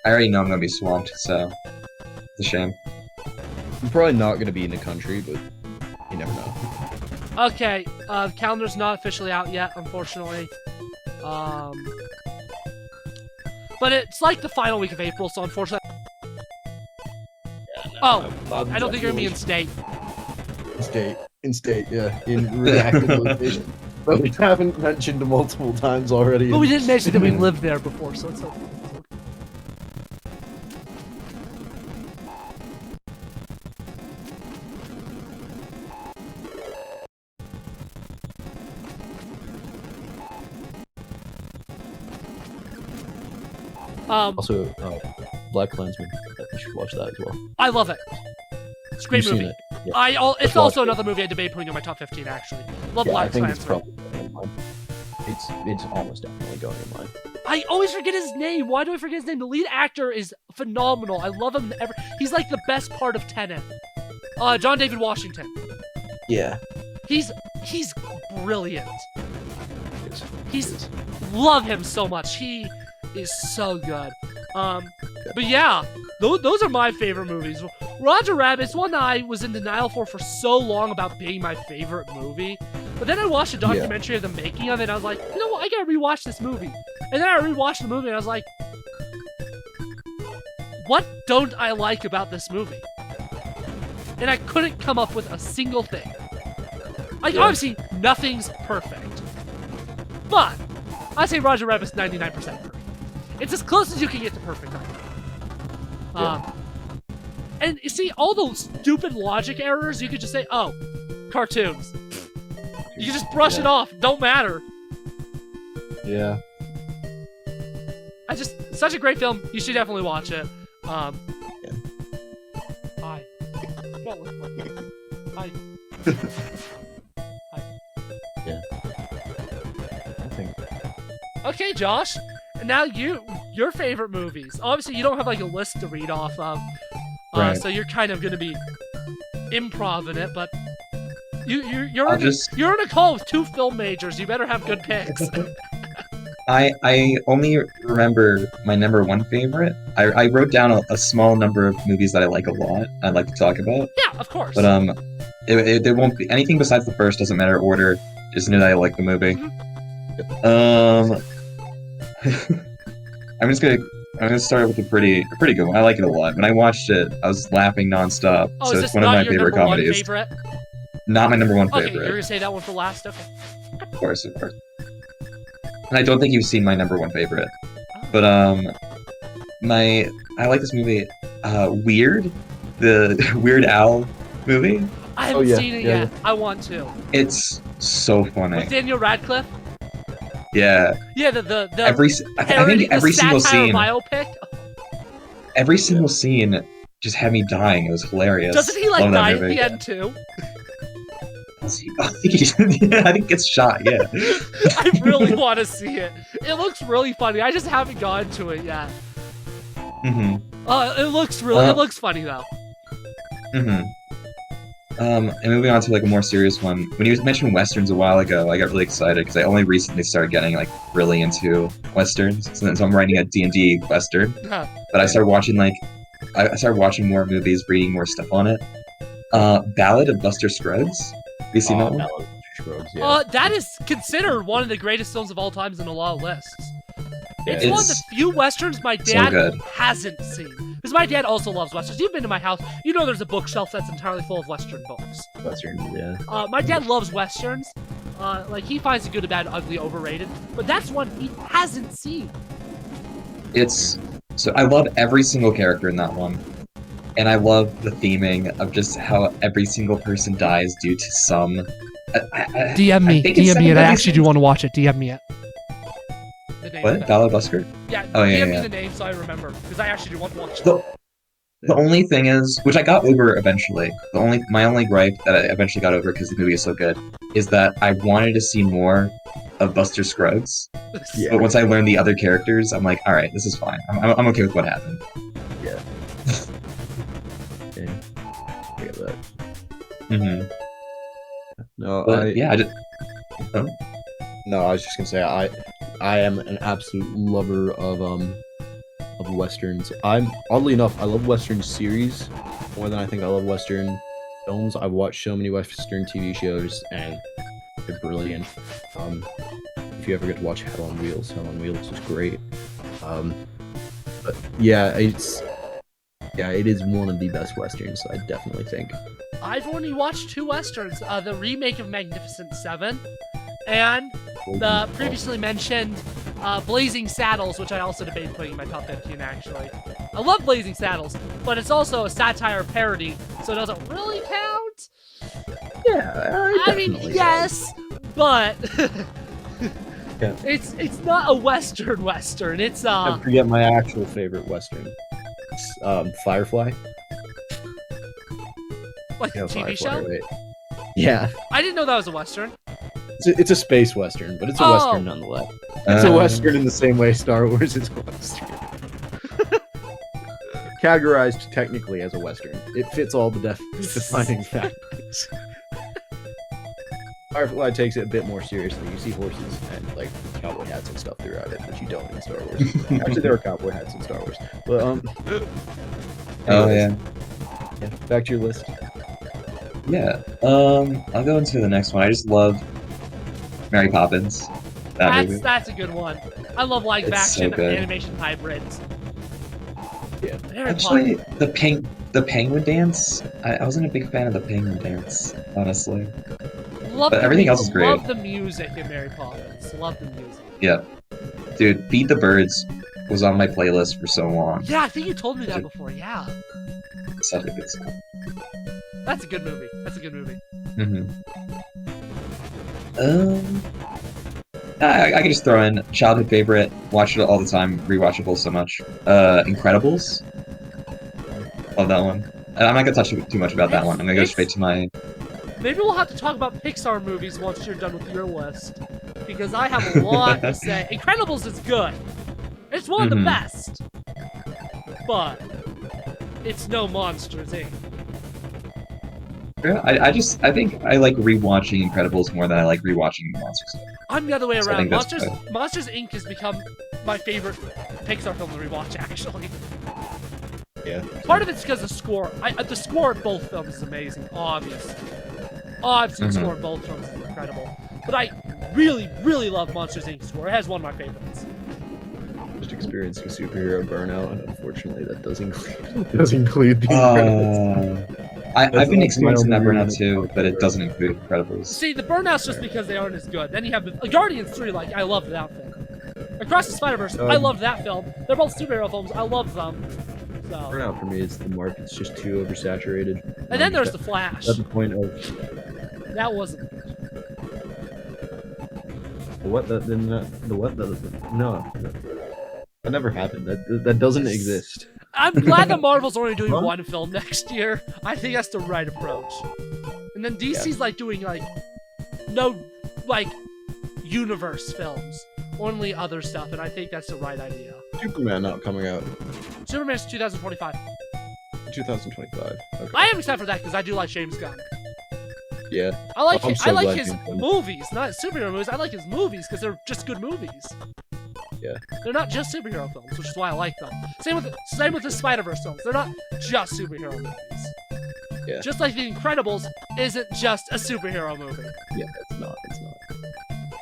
I already know I'm gonna be swamped, so it's a shame. I'm probably not gonna be in the country, but you never know. Okay, the calendar's not officially out yet, unfortunately. But it's like the final week of April, so unfortunately... I don't think you're gonna be in state. In state, yeah. In redacted location. But we haven't mentioned multiple times already. But we didn't mention that we lived there before, so it's okay. Also, Black Klansman. You should watch that as well. I love it. It's a great You've movie. seen it. Yeah. It's also another movie I debate putting in my top 15, actually. Love Yeah, I Black think it's Klansman. probably going in mine. It's almost definitely going in mine. I always forget his name. Why do I forget his name? The lead actor is phenomenal. I love him. He's like the best part of Tenet. John David Washington. Yeah. He's brilliant. Love him so much. He is so good. But yeah, those are my favorite movies. Roger Rabbit's one that I was in denial for so long about being my favorite movie. But then I watched a documentary of the making of it, and I was like, you know what, I gotta rewatch this movie. And then I rewatched the movie, and I was like, what don't I like about this movie? And I couldn't come up with a single thing. Like, Yeah. obviously, nothing's perfect. But, I say Roger Rabbit's 99% perfect. It's as close as you can get to perfect, I think. And you see, all those stupid logic errors, you could just say, oh, cartoons. You can just brush it off. Don't matter. Yeah. Such a great film. You should definitely watch it. Yeah. Hi. Don't look like me. Hi. Hi. Yeah. I think. Okay, Josh. Now your favorite movies. Obviously, you don't have like a list to read off of, Right. so you're kind of gonna be improv in it. But you're I'll in a call with 2 film majors. You better have good picks. I only remember my number 1 favorite. I wrote down a small number of movies that I like a lot. I'd like to talk about, Yeah, of course. but it won't be anything besides the first. Doesn't matter order. Just know that I like the movie. I'm gonna start with a pretty good one. I like it a lot. When I watched it, I was laughing nonstop. Oh, So is it's this one of not my your favorite number 1 comedies. favorite? Not my number 1 Okay, favorite. you're gonna say that one for last. Okay. Of course. And I don't think you've seen my number 1 favorite. But I like this movie, Weird, the Weird Al movie. I haven't yeah, seen it yeah, yet. I want to. It's so funny. With Daniel Radcliffe. Yeah. Yeah, the I parody, think every the single satire scene, biopic. every single scene just had me dying. It was hilarious. Doesn't he like Love that die at movie. the end too? I think he gets shot. Yeah. I really want to see it. It looks really funny. I just haven't gone to it yet. Mm-hmm. It looks funny though. Mm-hmm. And moving on to like a more serious one. When you mentioned westerns a while ago, I got really excited because I only recently started getting like really into westerns. So I'm writing a D&D western. Huh. But I started watching more movies, reading more stuff on it. Ballad of Buster Scruggs. Have you seen that one? Yeah. That is considered one of the greatest films of all times in a lot of lists. It's one of the few westerns my dad good. hasn't seen. Because my dad also loves westerns. You've been to my house. You know there's a bookshelf that's entirely full of western books. Western, yeah. My dad loves westerns. Like, he finds the good, bad, ugly, overrated. But that's one he hasn't seen. So I love every single character in that one. And I love the theming of just how every single person dies due to some... DM me. DM me it. I actually do want to watch it. DM me it. What? Ballad of Buster? Yeah, Oh, yeah, DM me yeah. the name so I remember. Because I actually do want to watch it. The only thing is, which I got over eventually, my only gripe that I eventually got over because the movie is so good, is that I wanted to see more of Buster Scruggs. Yeah. But once I learned the other characters, I'm like, all right, this is fine. I'm okay with what happened. Yeah. Yeah. I get that. Mm-hmm. No, But yeah, I just. No, I was just gonna say I am an absolute lover of westerns. Oddly enough, I love western series more than I think I love western films. I've watched so many western TV shows and they're brilliant. If you ever get to watch Hell on Wheels is great. But yeah, it is one of the best westerns, I definitely think. I've only watched 2 westerns. The remake of Magnificent Seven and the previously mentioned Blazing Saddles, which I also debated putting in my top 15, actually. I love Blazing Saddles, but it's also a satire parody, so it doesn't really count. Yeah, I mean, yes, but Yeah. it's not a western. It's I forget my actual favorite western. It's, Firefly. like Yeah, a TV Firefly, show. right? Yeah, I didn't know that was a western. it's a space western, but it's a Oh. western nonetheless. It's a western in the same way Star Wars is a western. Categorized technically as a western, it fits all the defining factors. Firefly takes it a bit more seriously. You see horses and like cowboy hats and stuff throughout it, which you don't in Star Wars. Actually, there are cowboy hats in Star Wars, but Oh anyways, yeah. back to your list. Yeah. I'll go into the next one. I just love Mary Poppins. That movie. That's a good one. I love live It's so action good. animation hybrids. Yeah. Very Actually, fun. the penguin dance. I wasn't a big fan of the penguin dance, honestly. love But the everything mu- else is great. Love the music in Mary Poppins. Love the music. Yeah. Dude, Feed the Birds was on my playlist for so long. Yeah, I think you told me that before. Yeah, Such a good song. that's a good movie. Mm-hmm. I can just throw in childhood favorite, watch it all the time, rewatchable so much. Incredibles. Love that one. And I'm not gonna touch too much about that one. I'm gonna go straight to my. Maybe we'll have to talk about Pixar movies once you're done with your list, because I have a lot to say. Incredibles is good. It's one of the best, but it's no Monsters Inc. Yeah, I think I like rewatching Incredibles more than I like rewatching Monsters. I'm the other way So I around. think that's Monsters Inc. has become my favorite Pixar film to rewatch, actually. Yeah. Part of it's because of the score. The score in both films is amazing, obviously. Obviously, the score in both films is incredible. But I really, really love Monsters Inc. score. It has one of my favorites. Just experiencing superhero burnout, and unfortunately, that does include the Incredibles. I've been experiencing that burnout too, but it doesn't include Incredibles. See, the burnout's just because they aren't as good. Then you have Guardians 3, like, I loved that film. Across the Spider-Verse, I loved that film. They're both superhero films. I love them. So. Burnout for me is the market's just too oversaturated. And then there's The Flash. At the point of that wasn't. No, that never happened. That doesn't exist. I'm glad that Marvel's only doing one film next year. I think that's the right approach. And then DC's like doing like no like universe films, only other stuff, and I think that's the right idea. Superman not coming out. Superman's 2025. 2025. Okay. I am excited for that because I do like James Gunn. Yeah. I like I'm his, so I like glad his James Gunn. movies, not superhero movies. I like his movies because they're just good movies. Yeah. They're not just superhero films, which is why I like them. Same with the Spider-Verse films. They're not just superhero movies. Yeah. Just like The Incredibles isn't just a superhero movie. Yeah, it's not.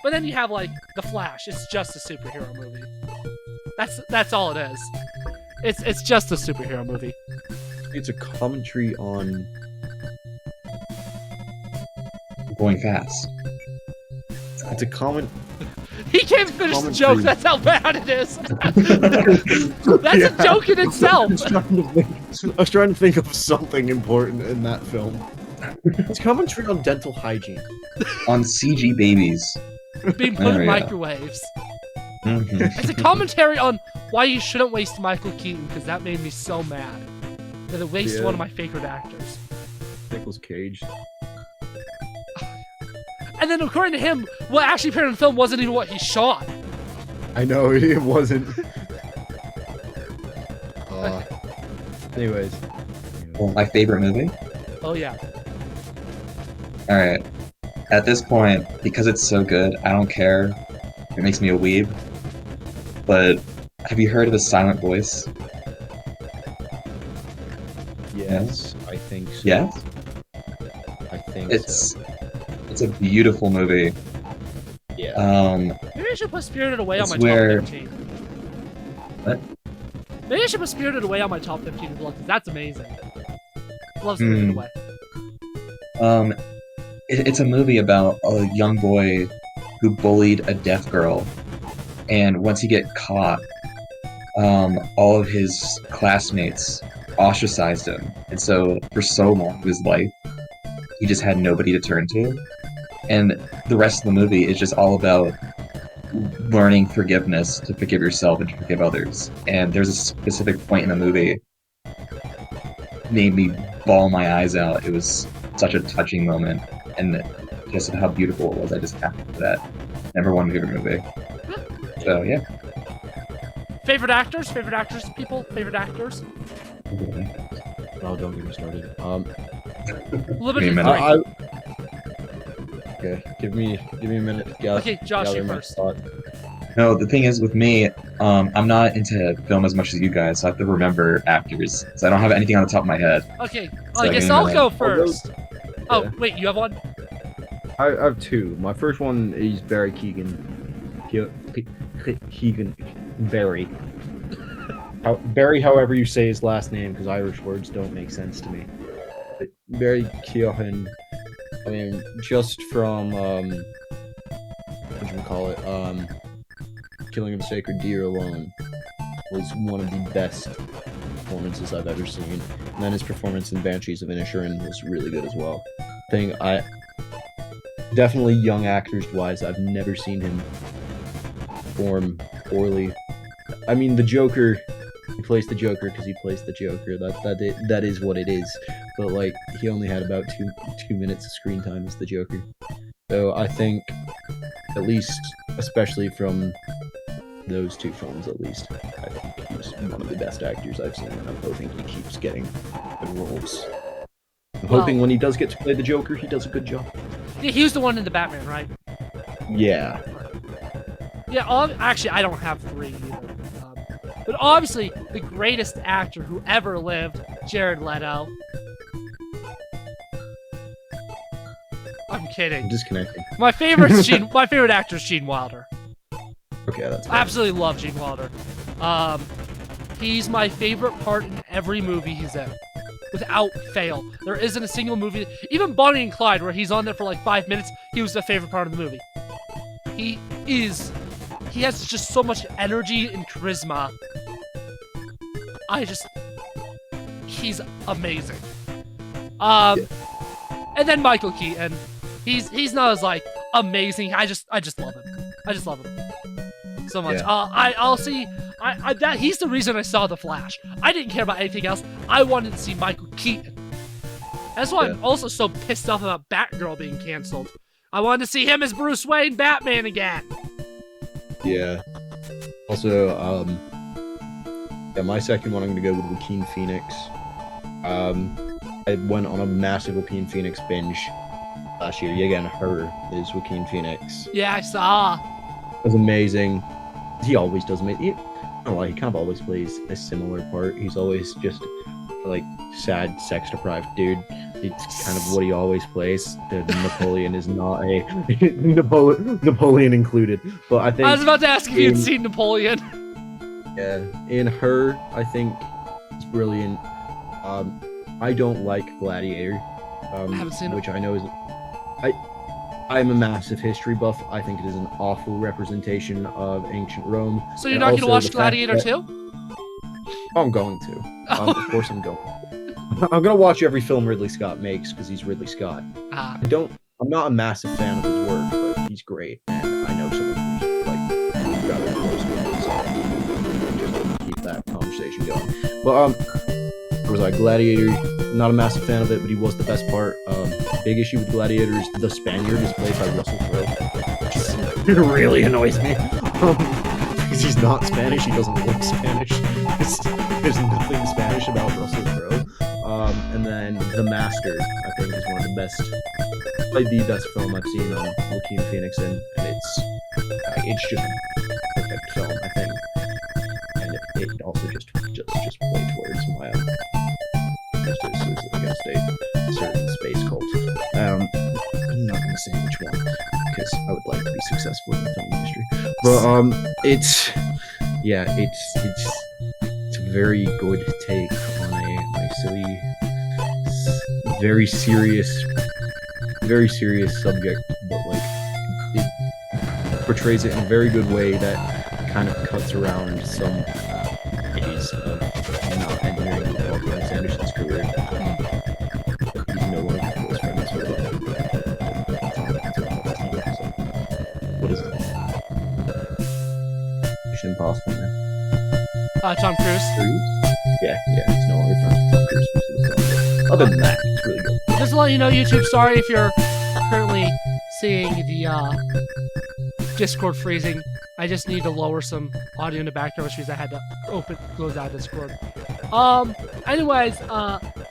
But then you have like The Flash. It's just a superhero movie. That's all it is. It's just a superhero movie. It's a commentary on Going fast. It's a comment. He can't finish the Commentary. joke. That's how bad it is. That's a joke in itself. I was trying to think of something important in that film. It's commentary on dental hygiene. On CG babies. Being put There in we go. microwaves. Mm-hmm. It's a commentary on why you shouldn't waste Michael Keaton, because that made me so mad. That it wasted one of my favorite actors. Nicolas Cage. And then according to him, what actually appeared in the film wasn't even what he shot. I know it wasn't. Anyways. Well, my favorite movie? Oh yeah. Alright. At this point, because it's so good, I don't care. It makes me a weeb. But have you heard of The Silent Voice? Yes, I think so. Yes? I think It's so. it's a beautiful movie. Yeah. Maybe I should put Spirited Away on It's my where- top 15. What? Maybe I should put Spirited Away on my top 15 as well, because that's amazing. Love Spirited Away. It's a movie about a young boy who bullied a deaf girl, and once he get caught, all of his classmates ostracized him, and so for so long of his life, he just had nobody to turn to. And the rest of the movie is just all about learning forgiveness, to forgive yourself and to forgive others. And there's a specific point in the movie made me bawl my eyes out. It was such a touching moment, and just how beautiful it was. I just have to put that number one favorite movie. So yeah. Favorite actors, people, favorite actors. Oh, don't get me started. Liberty Give me a 3. Okay, give me a minute. To gather, Okay, Josh, gather you my first. thought. No, the thing is with me, I'm not into film as much as you guys, so I have to remember actors. So I don't have anything on the top of my head. Okay, So I guess give me a I'll minute. go first. Oh, Yeah. wait, you have one? I have two. My first one is Barry Keoghan. Keoghan. Barry. Barry, however you say his last name, because Irish words don't make sense to me. But Barry Keoghan. I mean, just from what Killing of a Sacred Deer alone was one of the best performances I've ever seen. And then his performance in Banshees of Inisherin was really good as well. I definitely young actors wise, I've never seen him perform poorly. I mean, the Joker, he plays the Joker because he plays the Joker. That is what it is. But like, he only had about two minutes of screen time as the Joker. So I think, at least, especially from those two films, at least, I think he's one of the best actors I've seen, and I'm hoping he keeps getting good roles. I'm hoping when he does get to play the Joker, he does a good job. Yeah, he was the one in the Batman, right? Yeah. Yeah, actually, I don't have 3 either. But obviously, the greatest actor who ever lived, Jared Leto. I'm kidding. I'm disconnecting. My favorite actor is Gene Wilder. Okay, that's I absolutely love Gene Wilder. He's my favorite part in every movie he's in, without fail. There isn't a single movie, even Bonnie and Clyde, where he's on there for like 5 minutes, he was the favorite part of the movie. He has just so much energy and charisma. He's amazing. And then Michael Keaton, he's not as like amazing. I just love him. I just love him so much. Yeah. He's the reason I saw The Flash. I didn't care about anything else. I wanted to see Michael Keaton. That's why I'm also so pissed off about Batgirl being canceled. I wanted to see him as Bruce Wayne Batman again. Yeah. Also, my second one, I'm gonna go with Joaquin Phoenix. I went on a massive Joaquin Phoenix binge last year. Again, Her is Joaquin Phoenix. Yeah, I saw. It was amazing. He always does amazing. I don't know, he kind of always plays a similar part. He's always just like sad, sex-deprived dude. It's kind of what he always plays. Napoleon is not a Napoleon included, but I think I was about to ask if you'd seen Napoleon. Yeah, in Her, I think it's brilliant. I don't like Gladiator, I haven't seen it. which I know is. I'm a massive history buff. I think it is an awful representation of ancient Rome. So you're not going to watch Gladiator 2? I'm going to. Of course I'm going. I'm gonna watch every film Ridley Scott makes because he's Ridley Scott. I'm not a massive fan of his work, but he's great, and I know someone who's like rather close with him, so just keep that conversation going. But was I Gladiator? Not a massive fan of it, but he was the best part. Big issue with Gladiator is the Spaniard is played by Russell Crowe. It really annoys me. Because he's not Spanish, he doesn't look Spanish. There's nothing Spanish about Russell Crowe. And then The Master, I think, is one of the best, probably the best film I've seen on Joaquin Phoenix, and it's just a perfect film, I think. And it also just plays words while against a certain space cult. I'm not gonna say which one because I would like to be successful in the film industry. But it's a very good take on a silly, very serious subject, but like it portrays it in a very good way that kind of cuts around some days of not entering Paul Thomas Anderson's career. He's no longer close friends with what is it? Mission Impossible, man. Tom Cruise. Yeah, he's no longer friends with Tom Cruise. Other than that, it's really good. Just to let you know, YouTube, sorry if you're currently seeing the Discord freezing. I just need to lower some audio in the background, which means I had to close out Discord. Anyways,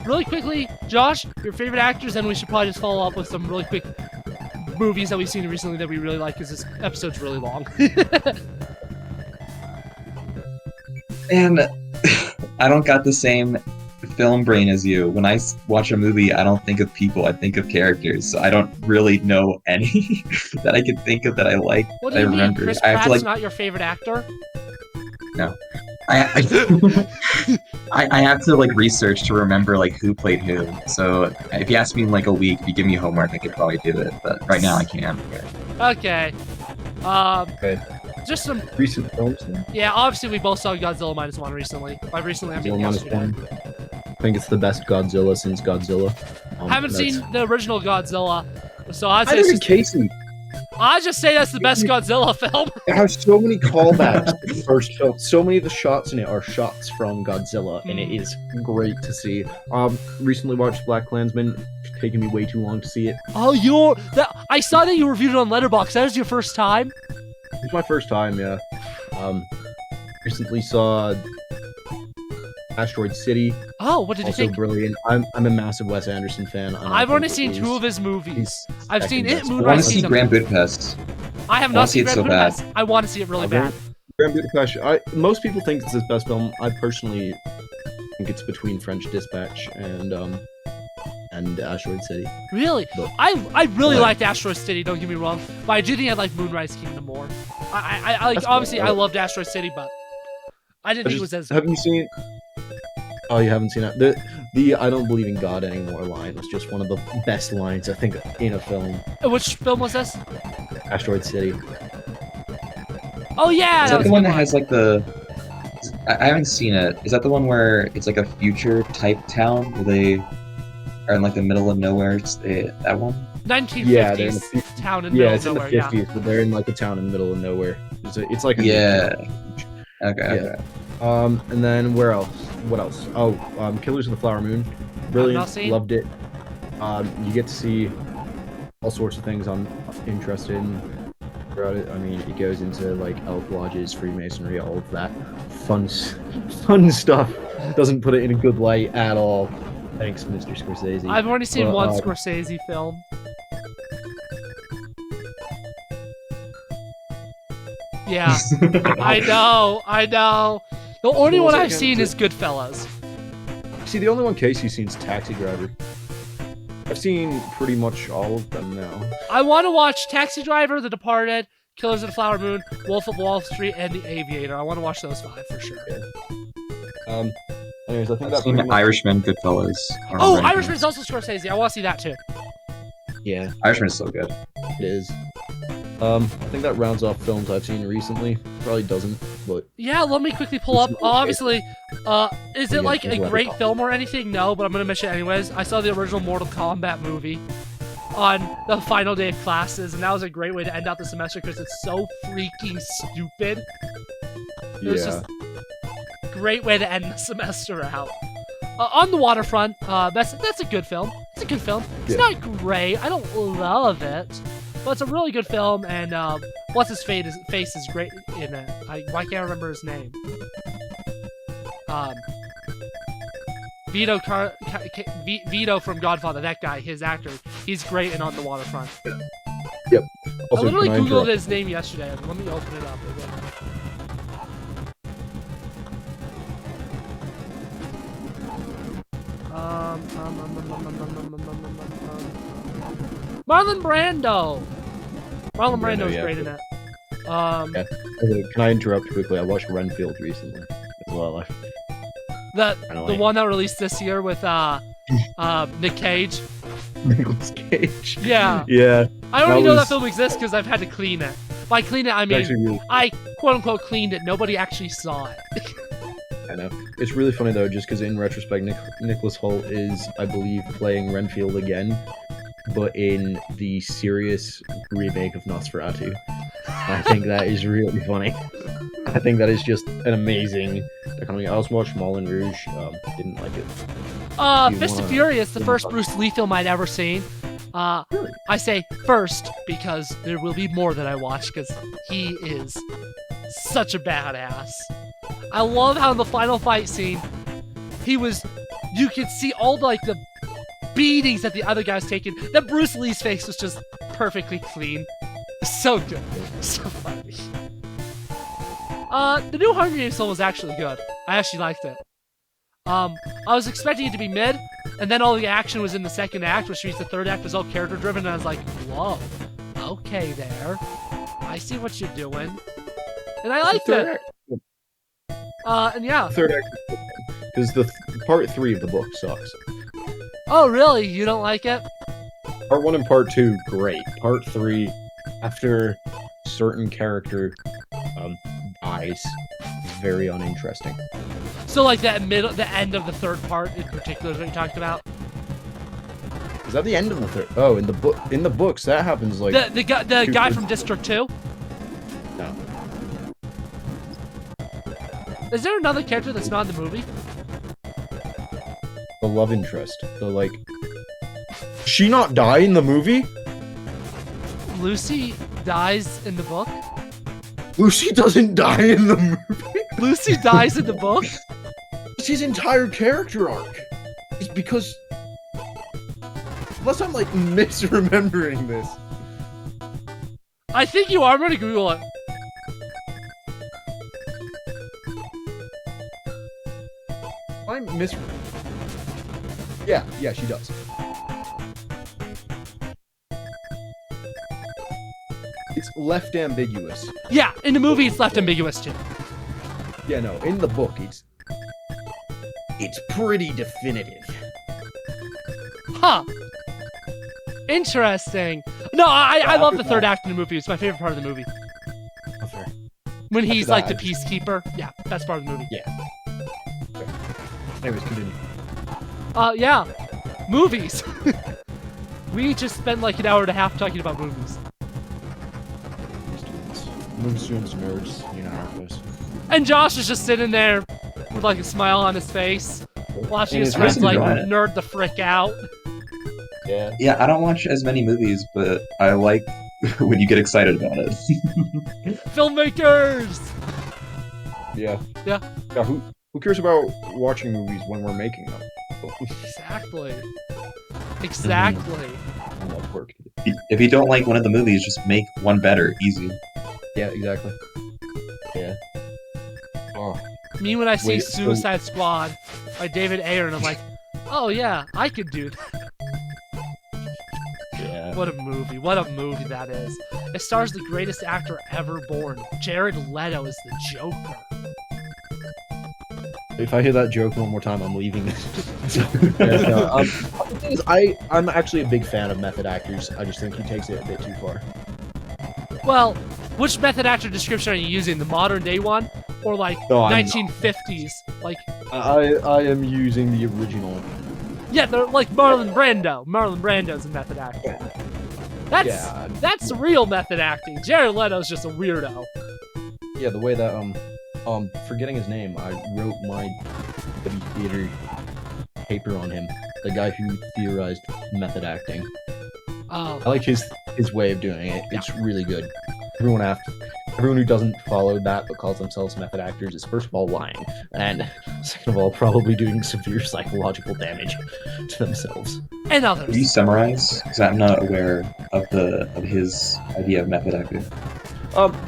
really quickly, Josh, your favorite actors, and we should probably just follow up with some really quick movies that we've seen recently that we really like, because this episode's really long. And I don't got the same film brain as you. When I watch a movie, I don't think of people, I think of characters. So I don't really know any that I can think of that I like. What do you mean? remember. Chris I have Pratt's to, not your favorite actor? No. I have to like research to remember like who played who. So if you ask me in like a week, if you give me homework, I could probably do it. But right now I can't. Okay. Okay. Just some Recent films. Then? Yeah, obviously we both saw Godzilla -1 recently. By recently, I mean Godzilla yesterday. -1. I think it's the best Godzilla since Godzilla. Haven't seen the original Godzilla, so I'd say Neither it's did just, Casey. I just say that's the best Godzilla film. It has so many callbacks to the first film. So many of the shots in it are shots from Godzilla, and it is great to see. Recently watched Black Klansman. It's taken me way too long to see it. Oh, I saw that you reviewed it on Letterboxd. That was your first time? It's my first time, yeah. Recently saw Asteroid City. Oh, what did you Also think? brilliant. I'm a massive Wes Anderson fan. and I I've only think seen it two is- of his movies. he's I've seen second it, best. I Moonrise want to see Kingdom. Grand Budapest. I have I not wanna see seen it Grand so bad. Budapest. I want to see it really bad. Grand Budapest. Most people think it's his best film. I personally think it's between French Dispatch and Asteroid City. Really? But- I really What? liked Asteroid City, don't get me wrong, but I do think I like Moonrise Kingdom more. I like, That's obviously, fair. I loved Asteroid City, but I didn't think it was as... Have you seen? Oh, you haven't seen it. The "I don't believe in God anymore" line was just one of the best lines I think in a film. Which film was this? Asteroid City. Oh, yeah! Is that that was the a one good that has like the? I haven't seen it. Is that the one where it's like a future type town where they are in like the middle of nowhere? That one? 1950s Yeah, they're in the fif- town in the Yeah, middle it's of in the nowhere, yeah. 50s, but they're in like a town in the middle of nowhere. It's like a Yeah. Okay. Yeah. And then where else? What else? Oh, Killers of the Flower Moon. Brilliant. not seen. Loved it. You get to see all sorts of things I'm interested in throughout it. I mean, it goes into like elf lodges, Freemasonry, all of that fun stuff. Doesn't put it in a good light at all. Thanks, Mr. Scorsese. I've only seen But, one Scorsese film. Yeah, I know. The only What was one I I've gonna seen do? is Goodfellas. See, the only one Casey's seen is Taxi Driver. I've seen pretty much all of them now. I want to watch Taxi Driver, The Departed, Killers of the Flower Moon, Wolf of Wall Street, and The Aviator. I want to watch those 5 for sure. Anyways, I think I've that's seen pretty much... Irishman, Goodfellas. I don't Oh, remember anything Irishman is also Scorsese. I want to see that too. Yeah, else. Irishman is so good. it is. I think that rounds off films I've seen recently. Probably doesn't, but Yeah, let me quickly pull up. Obviously, is it Yeah, like just a let great it off. film or anything? No, but I'm gonna mention it anyways. I saw the original Mortal Kombat movie on the final day of classes, and that was a great way to end out the semester because it's so freaking stupid. It was just a great way to end the semester out. On the Waterfront, that's a good film. It's a good film. It's Yeah. not great. I don't love it, but it's a really good film. And what's his face is great in it. Why can't I remember his name? Vito from Godfather. That guy, his actor. He's great in On the Waterfront. I Also, literally can I googled interrupt? his name yesterday. Let me open it up again. Marlon Brando. Marlon Brando, Brando's yeah. great in it. Okay, can I interrupt quickly? I watched Renfield recently as well. The Annoying. one that released this year with Nick Cage. Nicolas Cage. Yeah. Yeah. I only That know that was- film exists because I've had to clean it. By clean it, I It's mean actually really, I quote unquote cleaned it. Nobody actually saw it. I know. It's really funny though, just because in retrospect, Nicholas Hoult is, I believe, playing Renfield again, but in the serious remake of Nosferatu. I think that is really funny. I think that is just an amazing. I also watched Moulin Rouge. Didn't like it. You Fist of wanna- Furious, the first Bruce Lee film I'd ever seen. I say first because there will be more that I watch because he is such a badass. I love how in the final fight scene, you could see all the beatings that the other guy's taking. That Bruce Lee's face was just perfectly clean. So good. So funny. The new Hunger Games film was actually good. I actually liked it. I was expecting it to be mid, and then all the action was in the second act, which means the third act was all character driven, and I was like, whoa, okay there. I see what you're doing. And I liked it. And yeah. Third act, because part 3 of the book sucks. Oh, really? You don't like it? Part 1 and part 2, great. Part 3, after certain character dies, it's very uninteresting. So like the end of the third part in particular is what you talked about? Is that the end of the third? Oh, in the books that happens like The guy from District 2? No. Is there another character that's not in the movie? The love interest. Does she not die in the movie? Lucy dies in the book? Lucy doesn't die in the movie. Lucy dies in the book? It's his entire character arc. It's because... Unless I'm, like, misremembering this. I think you are. I'm gonna Google it. I'm Yeah, she does. It's left ambiguous. Yeah, in the movie it's left ambiguous too. Yeah, no, in the book it's pretty definitive. Huh. Interesting. No, I love the third act in the movie. It's my favorite part of the movie. Okay. When he's After like that, the peacekeeper. Yeah, best part of the movie. Yeah. Okay. Anyways, continue. Yeah. Movies. We just spent like an hour and a half talking about movies. Movie students, nerds, you know how it goes. And Josh is just sitting there with like a smile on his face, watching his And friends it's like enjoying it. nerd the frick out. Yeah. Yeah, I don't watch as many movies, but I like when you get excited about it. Filmmakers! Yeah. Yeah. Yeah, who cares about watching movies when we're making them? Exactly. Exactly. I'm not work. If you don't like one of the movies, just make one better. Easy. Yeah, exactly. Yeah. Oh. Me when I see Wait, so- Suicide Squad by David Ayer, and I'm like, oh yeah, I could do that. Yeah. What a movie. What a movie that is. It stars the greatest actor ever born. Jared Leto is the Joker. If I hear that joke one more time, I'm leaving this. The thing is, I'm actually a big fan of method actors. I just think he takes it a bit too far. Well, which method actor description are you using? The modern day one? Or like No, I'm 1950s? Like, I am using the original. yeah, they're like Marlon Brando. Marlon Brando's a method actor. That's real method acting. Jared Leto's just a weirdo. Yeah, the way that forgetting his name, I wrote my theater paper on him. The guy who theorized method acting. Oh. I like his way of doing it. It's really good. Everyone who doesn't follow that but calls themselves method actors is first of all lying, and second of all probably doing severe psychological damage to themselves. And Can you others. summarize? Because I'm not aware of his idea of method acting.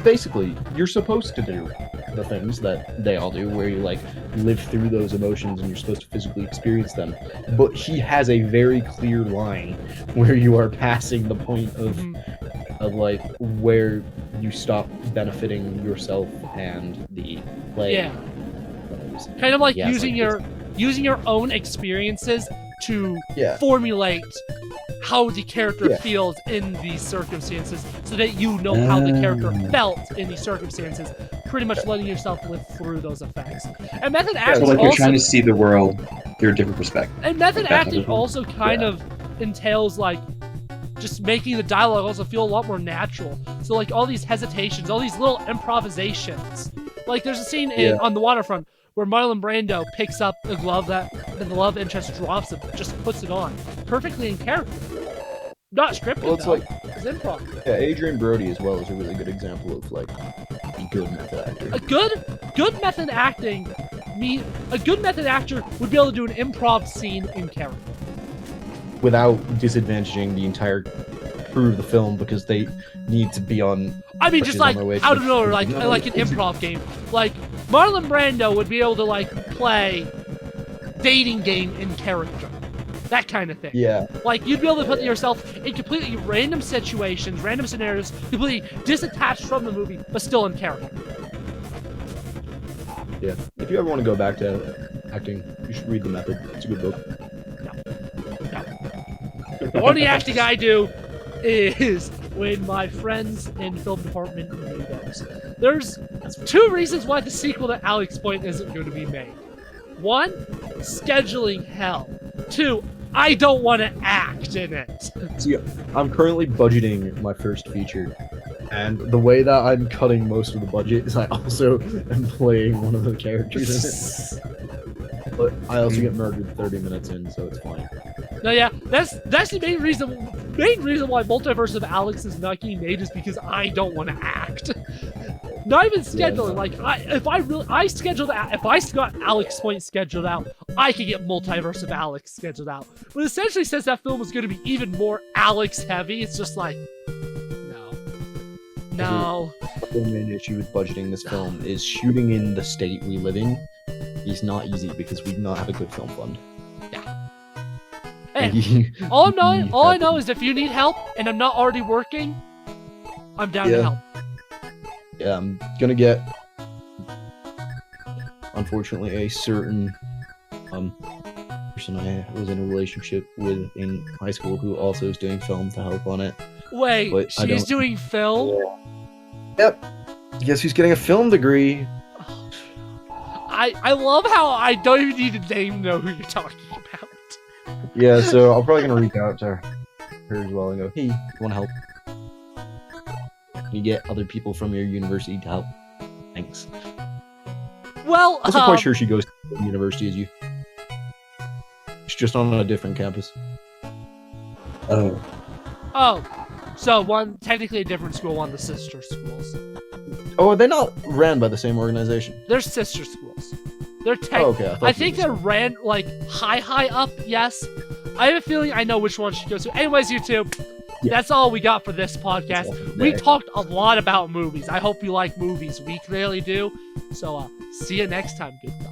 Basically, you're supposed to do the things that they all do, where you like live through those emotions and you're supposed to physically experience them. But he has a very clear line where you are passing the point of like where you stop benefiting yourself and the play. Yeah. Kind of like Yeah, it's using your own experiences to Yeah. formulate how the character Yeah. feels in these circumstances, so that you know how the character felt in these circumstances, pretty much letting yourself live through those effects. And method So acting like you're also, trying to see the world through a different perspective. and method That's acting what- also kind of entails like just making the dialogue also feel a lot more natural. So like all these hesitations, all these little improvisations. Like there's a scene on the waterfront where Marlon Brando picks up a glove that the love interest drops and just puts it on, perfectly in character. Not scripted. Well, it's though. like It's improv. yeah, Adrian Brody as well is a really good example of like a good method actor. A good method acting. A good method actor would be able to do an improv scene in character. Without disadvantaging the entire crew of the film because they need to be on. I mean, Which just is on like their way to out of the- nowhere, like an improv game. Like Marlon Brando would be able to like play dating game in character, that kind of thing. Yeah. Like you'd be able to put yourself in completely random situations, random scenarios, completely disattached from the movie, but still in character. Yeah. If you ever want to go back to acting, you should read The Method. It's a good book. The only acting I do is when my friends in film department need us. There's two reasons why the sequel to Alex Point isn't going to be made. One, scheduling hell. Two, I don't want to act in it. See, I'm currently budgeting my first feature, and the way that I'm cutting most of the budget is I also am playing one of the characters in it. But I also get murdered 30 minutes in, so it's fine. No, yeah, that's the main reason why Multiverse of Alex is not getting made is because I don't want to act. Not even scheduling. Like, if I got Alex Point scheduled out, I could get Multiverse of Alex scheduled out. But essentially, since that film was going to be even more Alex heavy, it's just like, no. The main issue with budgeting this film is shooting in the state we live in is not easy because we do not have a good film fund. Hey, all I know is if you need help and I'm not already working, I'm down to help. Yeah, I'm gonna get, unfortunately, a certain person I was in a relationship with in high school who also is doing film to help on it. Wait, But she's doing film? Yep. Guess who's getting a film degree? I love how I don't even need to know who you're talking about. Yeah, so I'm probably gonna reach out to her as well and go, hey, you wanna help? Can you get other people from your university to help? Thanks. Well, I'm also quite sure she goes to the same university as you. She's just on a different campus. Oh, so one technically a different school, one of the sister schools. Oh, they're not ran by the same organization. They're sister schools. They're okay. I think they're ran like high up. Yes, I have a feeling I know which one she goes to. Anyways, YouTube, that's all we got for this podcast. We talked a lot about movies. I hope you like movies. We clearly do. So, see you next time. Goodbye.